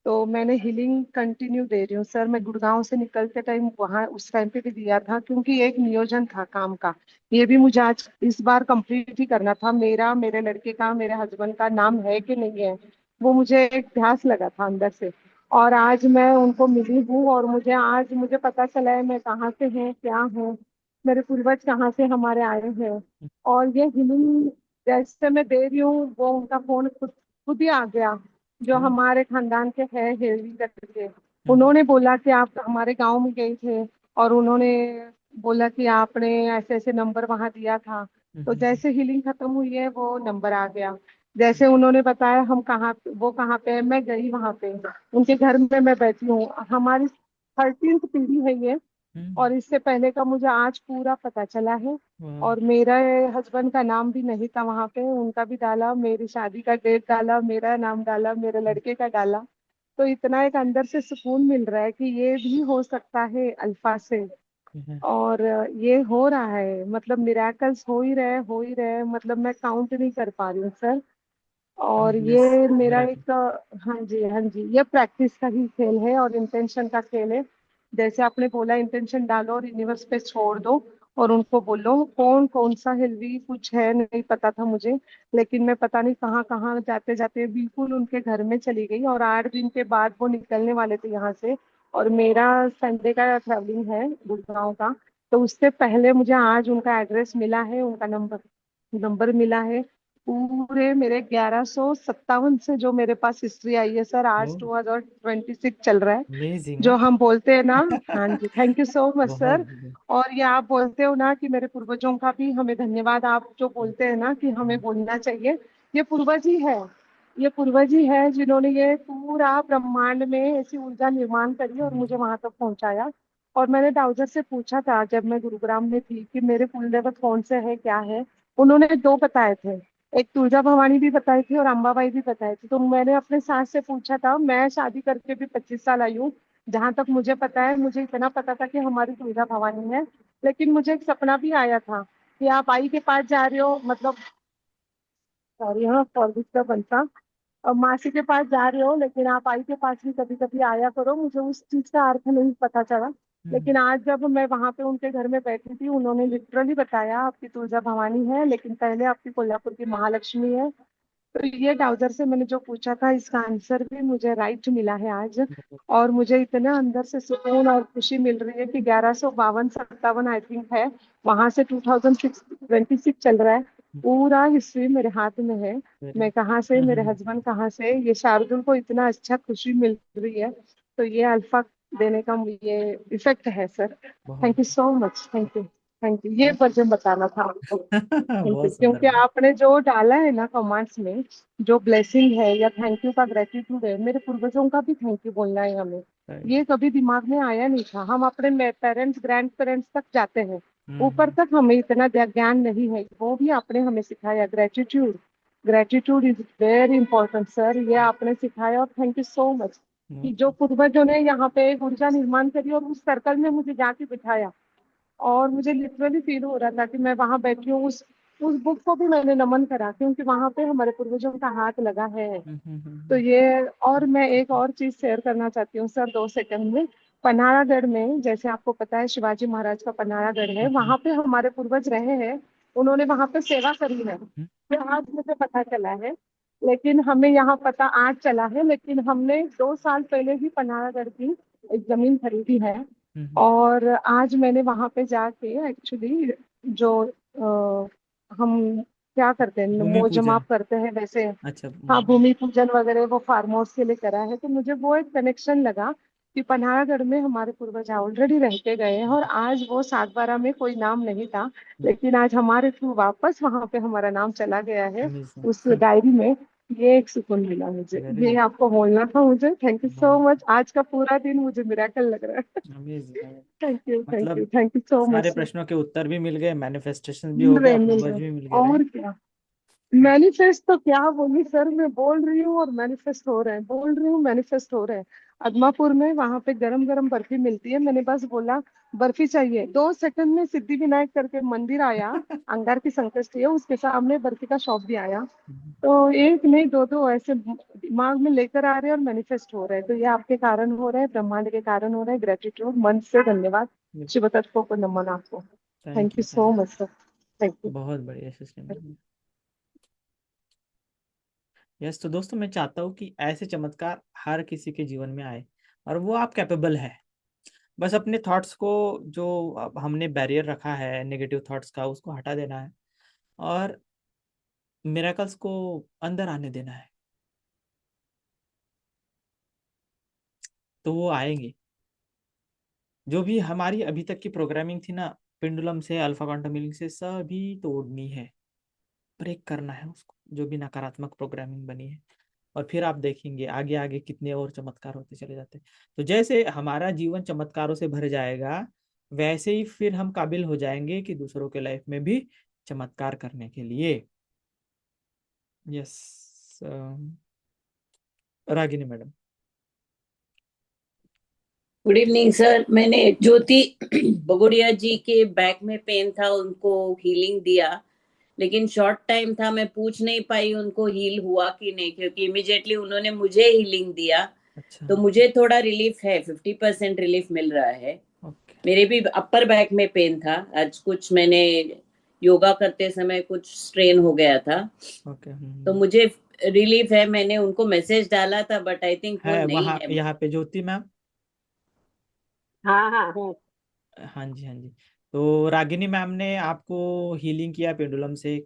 N: तो मैंने हीलिंग कंटिन्यू दे रही हूँ सर। मैं गुड़गांव से निकलते टाइम वहां उस टाइम पे भी दिया था, क्योंकि एक नियोजन था काम का। ये भी मुझे आज इस बार कंप्लीट ही करना था। मेरा, मेरे लड़के का, मेरे हस्बैंड का नाम है कि नहीं है, वो मुझे एक ध्यास लगा था अंदर से। और आज मैं उनको मिली हूँ, और मुझे आज मुझे पता चला है मैं कहाँ से हूँ, क्या हूँ, मेरे पूर्वज कहाँ से हमारे आए हैं। और ये हीलिंग जैसे मैं दे रही हूँ, वो उनका फोन खुद खुद ही आ गया, जो हमारे खानदान के है हेल्वी करके। उन्होंने बोला कि आप हमारे गांव में गए थे, और उन्होंने बोला कि आपने ऐसे ऐसे नंबर वहां दिया था। तो जैसे हीलिंग खत्म हुई है, वो नंबर आ गया। जैसे उन्होंने बताया हम कहाँ, वो कहाँ पे है, मैं गई वहां पे, उनके घर में मैं बैठी हूँ। हमारी 13th पीढ़ी है ये। और इससे पहले का मुझे आज पूरा पता चला है। और मेरा हस्बैंड का नाम भी नहीं था वहां पे, उनका भी डाला, मेरी शादी का डेट डाला, मेरा नाम डाला, मेरे लड़के का डाला। तो इतना एक अंदर से सुकून मिल रहा है कि ये भी हो सकता है अल्फा से। और ये हो रहा है, मतलब मिराकल्स हो ही रहे, मतलब मैं काउंट नहीं कर पा रही हूँ सर। और
A: यस,
N: ये मेरा
A: मेरा
N: एक हाँ जी हाँ जी, ये प्रैक्टिस का ही खेल है और इंटेंशन का खेल है। जैसे आपने बोला, इंटेंशन डालो और यूनिवर्स पे छोड़ दो, और उनको बोलो। कौन कौन सा हेल्दी कुछ है नहीं पता था मुझे, लेकिन मैं पता नहीं कहाँ कहाँ जाते जाते बिल्कुल उनके घर में चली गई। और 8 दिन के बाद वो निकलने वाले थे यहाँ से। और मेरा संडे का ट्रैवलिंग है गुड़गांव का। तो उससे पहले मुझे आज उनका एड्रेस मिला है, उनका नंबर नंबर मिला है। पूरे मेरे 1157 से जो मेरे पास हिस्ट्री आई है सर, आज 2026 चल रहा है।
A: अमेजिंग।
N: जो हम बोलते हैं ना, हाँ जी, थैंक यू सो मच
A: बहुत
N: सर। और ये आप बोलते हो ना कि मेरे पूर्वजों का भी हमें धन्यवाद, आप जो बोलते हैं ना कि हमें बोलना चाहिए, ये पूर्वज ही है। ये पूर्वज ही है जिन्होंने ये पूरा ब्रह्मांड में ऐसी ऊर्जा निर्माण करी और मुझे वहां तक पहुंचाया। और मैंने डाउजर से पूछा था जब मैं गुरुग्राम में थी कि मेरे कुल देवत कौन से है, क्या है। उन्होंने 2 बताए थे, एक तुलजा भवानी भी बताई थी और अंबाबाई भी बताई थी। तो मैंने अपने सास से पूछा था, मैं शादी करके भी 25 साल आई हूँ, जहां तक मुझे पता है, मुझे इतना पता था कि हमारी तुलजा भवानी है। लेकिन मुझे एक सपना भी आया था कि आप आई के पास जा रहे हो, मतलब सॉरी हाँ फॉर डिस्टर्बेंस, और मासी के पास जा रहे हो, लेकिन आप आई के पास भी कभी कभी आया करो। मुझे उस चीज का अर्थ नहीं पता चला। लेकिन आज जब मैं वहां पे उनके घर में बैठी थी, उन्होंने लिटरली बताया आपकी तुलजा भवानी है, लेकिन पहले आपकी कोल्हापुर की महालक्ष्मी है। तो ये डाउजर से मैंने जो पूछा था, इसका आंसर भी मुझे राइट मिला है आज। और मुझे इतना अंदर से सुकून और खुशी मिल रही है कि 1152-57 आई थिंक है, वहां से 2026 चल रहा है। पूरा हिस्ट्री मेरे हाथ में है। मैं कहाँ से, मेरे हस्बैंड कहाँ से, ये शार्दुल को इतना अच्छा खुशी मिल रही है। तो ये अल्फा देने का ये इफेक्ट है sir. Thank you so much, thank you, thank you. ये वर्जन बताना था आपको। थैंक यू,
A: बहुत सुंदर
N: क्योंकि
A: मैडम।
N: आपने जो डाला है ना कमांड्स में, जो ब्लेसिंग है या थैंक यू का ग्रेटिट्यूड है, मेरे पूर्वजों का भी थैंक यू बोलना है हमें। ये कभी दिमाग में आया नहीं था। हम अपने पेरेंट्स, ग्रैंड पेरेंट्स तक जाते हैं, ऊपर तक हमें इतना ज्ञान नहीं है। वो भी आपने हमें सिखाया gratitude. Gratitude is very important sir, ये आपने सिखाया, और थैंक यू सो मच कि जो पूर्वजों ने यहाँ पे एक ऊर्जा निर्माण करी और उस सर्कल में मुझे जाके बिठाया। और मुझे लिटरली फील हो रहा था कि मैं वहां बैठी हूँ। उस बुक को भी मैंने नमन करा, क्योंकि वहां पे हमारे पूर्वजों का हाथ लगा है। तो ये, और मैं एक और चीज शेयर करना चाहती हूँ सर, 2 सेकंड में। पन्हाड़ागढ़ में, जैसे आपको पता है शिवाजी महाराज का पन्हाड़ागढ़ है, वहां पे हमारे पूर्वज रहे हैं, उन्होंने वहां पे सेवा करी है। तो आज मुझे पता चला है लेकिन हमें यहाँ पता आज चला है, लेकिन हमने 2 साल पहले भी पनाहगढ़ की एक जमीन खरीदी है। और आज मैंने वहां पे जाके एक्चुअली जो हम क्या करते हैं,
A: भूमि
N: मोजमाप
A: पूजन।
N: करते हैं वैसे,
A: अच्छा।
N: हाँ भूमि पूजन वगैरह वो फार्म हाउस के लिए करा है। तो मुझे वो एक कनेक्शन लगा कि पनाहगढ़ में हमारे पूर्वज ऑलरेडी रहते गए हैं, और आज वो 7/12 में कोई नाम नहीं था, लेकिन आज हमारे थ्रू वापस वहां पे हमारा नाम चला गया है उस
A: अमेजिंग।
N: डायरी में। ये एक सुकून मिला मुझे,
A: वेरी
N: ये आपको बोलना था मुझे। Thank you so much. आज का पूरा दिन मुझे मिराकल लग रहा है।
A: Amazing.
N: Thank you, thank you,
A: मतलब
N: थैंक यू सो मच
A: सारे
N: सर।
A: प्रश्नों के उत्तर भी मिल गए, मैनिफेस्टेशन भी
N: मिल
A: हो
N: रहे
A: गया,
N: मिल
A: पूर्वज
N: रहे
A: भी मिल गए,
N: और
A: राइट।
N: क्या। मैनिफेस्ट तो क्या बोली सर, मैं बोल रही हूँ और मैनिफेस्ट हो रहे हैं, बोल रही हूँ मैनिफेस्ट हो रहे हैं। अदमापुर में वहां पे गरम गरम बर्फी मिलती है, मैंने बस बोला बर्फी चाहिए, 2 सेकंड में सिद्धि विनायक करके मंदिर आया, अंगार की संकष्टी है उसके सामने बर्फी का शॉप भी आया। तो एक नहीं दो दो ऐसे दिमाग में लेकर आ रहे हैं और मैनिफेस्ट हो रहे हैं। तो ये आपके कारण हो रहा है, ब्रह्मांड के कारण हो रहा है। ग्रेटिट्यूड, मन से धन्यवाद। शिव तत्व को नमन आपको। Thank
A: thank
N: you
A: you,
N: so
A: thank
N: much sir. Thank
A: you,
N: you.
A: बहुत बढ़िया सिस्टम। यस, तो दोस्तों मैं चाहता हूँ कि ऐसे चमत्कार हर किसी के जीवन में आए, और वो आप कैपेबल है। बस अपने थॉट्स को, जो अब हमने बैरियर रखा है नेगेटिव थॉट्स का, उसको हटा देना है, और मिरेकल्स को अंदर आने देना है, तो वो आएंगे। जो भी हमारी अभी तक की प्रोग्रामिंग थी ना, पेंडुलम से, अल्फा क्वांटम हीलिंग से, सभी तोड़नी है, ब्रेक करना है उसको, जो भी नकारात्मक प्रोग्रामिंग बनी है। और फिर आप देखेंगे आगे आगे कितने और चमत्कार होते चले जाते हैं। तो जैसे हमारा जीवन चमत्कारों से भर जाएगा, वैसे ही फिर हम काबिल हो जाएंगे कि दूसरों के लाइफ में भी चमत्कार करने के लिए। Yes, Ragini madam.
Q: Good evening sir. मैंने ज्योति बगोड़िया जी के बैक में पेन था, उनको हीलिंग दिया, लेकिन शॉर्ट टाइम था, मैं पूछ नहीं पाई उनको हील हुआ कि नहीं, क्योंकि इमिडिएटली उन्होंने मुझे हीलिंग दिया।
A: अच्छा।
Q: तो मुझे थोड़ा रिलीफ है, 50% रिलीफ मिल रहा है। मेरे भी अपर बैक में पेन था, आज कुछ मैंने योगा करते समय कुछ स्ट्रेन हो गया था,
A: ओके।
Q: तो मुझे रिलीफ है। मैंने उनको मैसेज डाला था, बट आई थिंक वो
A: है
Q: नहीं
A: वहाँ
Q: है।
A: यहाँ पे ज्योति मैम।
N: हाँ हाँ हूँ।
A: हाँ जी, हाँ जी। तो रागिनी मैम ने आपको हीलिंग किया पेंडुलम से,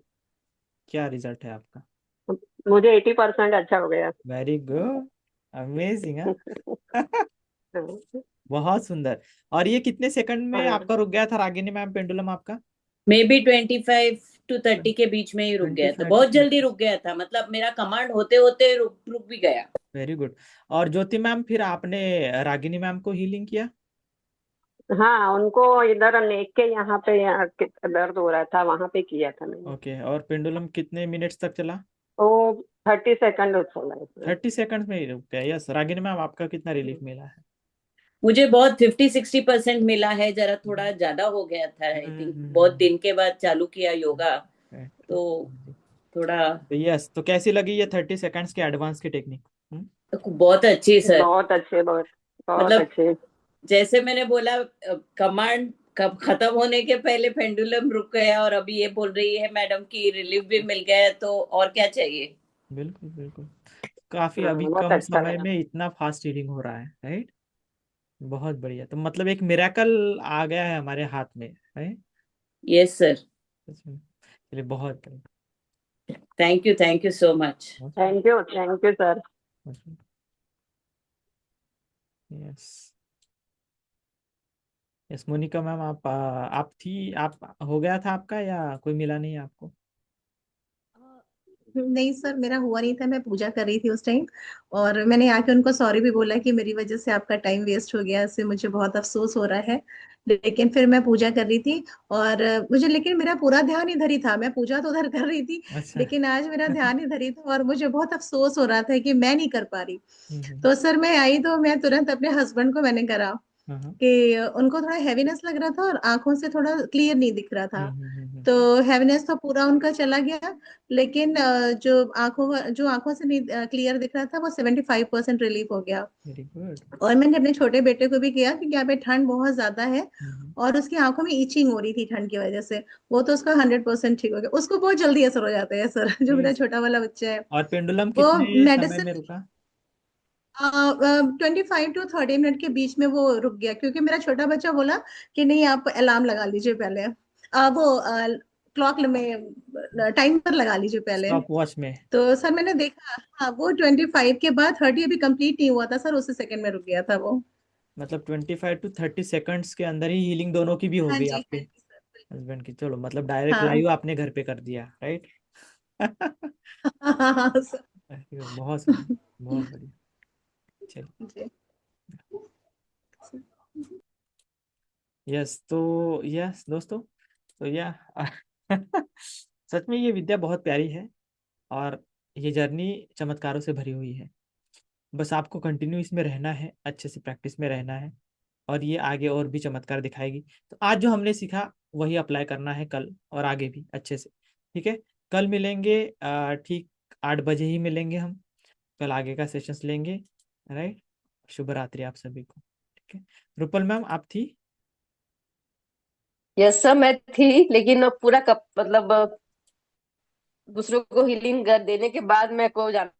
A: क्या रिजल्ट है आपका?
N: मुझे 80% अच्छा हो गया।
A: वेरी गुड, अमेजिंग है। बहुत सुंदर। और ये कितने सेकंड में आपका रुक गया था रागिनी मैम, पेंडुलम आपका?
Q: मे बी 25 to 30 के बीच में ही रुक गया था,
A: 25
Q: बहुत
A: to
Q: जल्दी रुक गया था, मतलब मेरा कमांड होते होते रुक भी गया।
A: Very good. और ज्योति मैम, फिर आपने रागिनी मैम को हीलिंग किया?
N: हाँ उनको इधर नेक के यहाँ पे दर्द हो रहा था, वहां पे किया था मैंने।
A: ओके। और पेंडुलम कितने मिनट्स तक चला?
N: वो 30 सेकंड चला है।
A: 30 सेकंड में ही रुक गया। यस, रागिनी मैम आपका कितना रिलीफ मिला है?
Q: मुझे बहुत 50-60% मिला है, जरा थोड़ा ज्यादा हो गया था आई थिंक, बहुत दिन के बाद चालू किया योगा, तो थोड़ा।
A: यस, तो कैसी लगी ये 30 सेकंड्स की एडवांस की टेक्निक?
Q: बहुत अच्छी सर,
N: बहुत अच्छे, बहुत बहुत
Q: मतलब
N: अच्छे।
Q: जैसे मैंने बोला, कमांड कब खत्म होने के पहले पेंडुलम रुक गया, और अभी ये बोल रही है मैडम की रिलीफ भी मिल गया, तो और क्या चाहिए।
A: बिल्कुल बिल्कुल। काफी अभी
N: बहुत
A: कम
N: अच्छा
A: समय
N: लगा।
A: में इतना फास्ट हीलिंग हो रहा है, राइट? बहुत बढ़िया। तो मतलब एक मिरेकल आ गया है हमारे हाथ में, राइट?
Q: Yes sir.
A: चलिए, बहुत बढ़िया।
Q: Thank you so much.
N: Thank you sir.
A: Yes yes, Monica ma'am, आप थी, आप हो गया था आपका, या कोई मिला नहीं आपको?
R: नहीं सर, मेरा हुआ नहीं था, मैं पूजा कर रही थी उस टाइम। और मैंने आके उनको सॉरी भी बोला कि मेरी वजह से आपका टाइम वेस्ट हो गया, इससे मुझे बहुत अफसोस हो रहा है। लेकिन फिर मैं पूजा कर रही थी, और मुझे, लेकिन मेरा पूरा ध्यान इधर ही था, मैं पूजा तो उधर कर रही थी,
A: अच्छा।
R: लेकिन आज मेरा ध्यान इधर ही था, और मुझे बहुत अफसोस हो रहा था कि मैं नहीं कर पा रही। तो सर मैं आई तो मैं तुरंत अपने हस्बैंड को मैंने करा कि उनको थोड़ा हैवीनेस लग रहा था और आंखों से थोड़ा क्लियर नहीं दिख रहा था। तो हैवीनेस तो पूरा उनका चला गया, लेकिन जो आंखों से नहीं क्लियर दिख रहा था वो 75% रिलीफ हो गया।
A: Very good.
R: और मैंने अपने छोटे बेटे को भी किया क्योंकि यहाँ पे ठंड बहुत ज्यादा है और उसकी आंखों में ईचिंग हो रही थी ठंड की वजह से। वो तो उसका 100% ठीक हो गया, उसको बहुत जल्दी असर हो जाता है सर, जो मेरा छोटा वाला बच्चा है।
A: और पेंडुलम
R: वो
A: कितने समय
R: मेडिसिन
A: में रुका?
R: 25 to 30 मिनट के बीच में वो रुक गया, क्योंकि मेरा छोटा बच्चा बोला कि नहीं आप अलार्म लगा लीजिए पहले, वो क्लॉक में टाइमर लगा लीजिए पहले।
A: स्टॉप वॉच में।
R: तो सर मैंने देखा, हाँ वो 25 के बाद 30 अभी कंप्लीट नहीं हुआ था सर, उसी सेकंड में रुक गया था वो।
A: मतलब 25 to 30 सेकंड्स के अंदर ही हीलिंग दोनों की भी हो
R: हाँ
A: गई
R: जी,
A: आपके हस्बैंड की। चलो मतलब डायरेक्ट
R: हाँ
A: लाइव आपने घर पे कर दिया, राइट?
R: हाँ सर।
A: बहुत सुंदर, बहुत बढ़िया। चलिए,
R: जी।
A: यस तो यस दोस्तों, तो या सच में ये विद्या बहुत प्यारी है और ये जर्नी चमत्कारों से भरी हुई है। बस आपको कंटिन्यू इसमें रहना है, अच्छे से प्रैक्टिस में रहना है और ये आगे और भी चमत्कार दिखाएगी। तो आज जो हमने सीखा वही अप्लाई करना है कल और आगे भी अच्छे से, ठीक है? कल मिलेंगे ठीक 8 बजे ही मिलेंगे हम, कल आगे का सेशंस लेंगे, राइट? शुभ रात्रि आप सभी को, ठीक है? रूपल मैम आप थी?
S: यस सर मैं थी, लेकिन पूरा मतलब दूसरों को हीलिंग कर देने के बाद मेरे को जाना,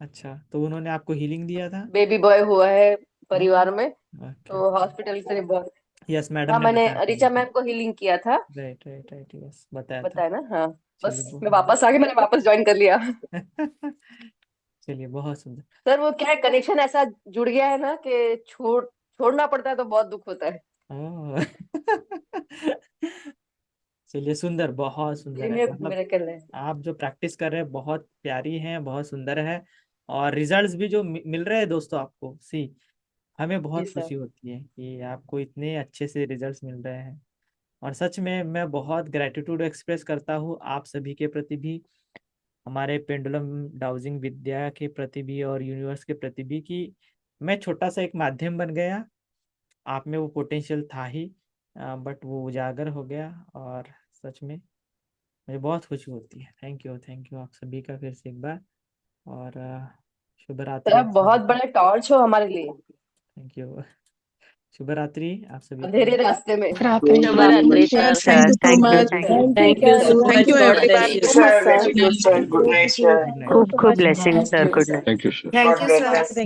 A: अच्छा, तो उन्होंने आपको हीलिंग दिया था?
S: बेबी बॉय हुआ है परिवार में,
A: ओके,
S: तो हॉस्पिटल से बहुत।
A: यस मैडम
S: हाँ
A: ने
S: मैंने
A: बताया था
S: ऋचा
A: मुझे।
S: मैम को हीलिंग किया था,
A: राइट राइट राइट, यस बताया था।
S: बताया ना? हाँ बस
A: चलिए
S: मैं वापस आ गई, मैंने वापस ज्वाइन कर लिया।
A: चलिए बहुत सुंदर।
S: सर वो क्या है, कनेक्शन ऐसा जुड़ गया है ना कि छोड़ना पड़ता है तो बहुत दुख होता है।
A: ओह। चलिए सुंदर, बहुत सुंदर है। मतलब
S: मेरे कल है।
A: आप जो प्रैक्टिस कर रहे हैं बहुत प्यारी है, बहुत सुंदर है और रिजल्ट्स भी जो मिल रहे हैं दोस्तों आपको, सी हमें बहुत
S: जी सर।
A: खुशी होती है कि आपको इतने अच्छे से रिजल्ट्स मिल रहे हैं। और सच में मैं बहुत ग्रेटिट्यूड एक्सप्रेस करता हूँ आप सभी के प्रति भी, हमारे पेंडुलम डाउजिंग विद्या के प्रति भी और यूनिवर्स के प्रति भी, कि मैं छोटा सा एक माध्यम बन गया। आप में वो पोटेंशियल था ही, बट वो उजागर हो गया और सच में मुझे बहुत खुशी होती है। थैंक यू आप सभी का फिर से एक बार, और शुभ रात्रि
S: सर
A: आप सभी
S: बहुत
A: को।
S: बड़े टॉर्च हो हमारे लिए
A: थैंक यू, शुभ रात्रि आप सभी को।
S: अंधेरे रास्ते में।
M: शुभ रात्रि sir.
L: Thank you so
J: thank you,
L: much.
J: Thank you.
Q: Thank you
C: Thank you, sir. Very
Q: everyone.
C: good, sir. Good night, sir.
A: Good night.
J: खूब खूब blessing sir, good night.
C: Thank you, sir.
E: Thank you
C: God bless.
E: Sir.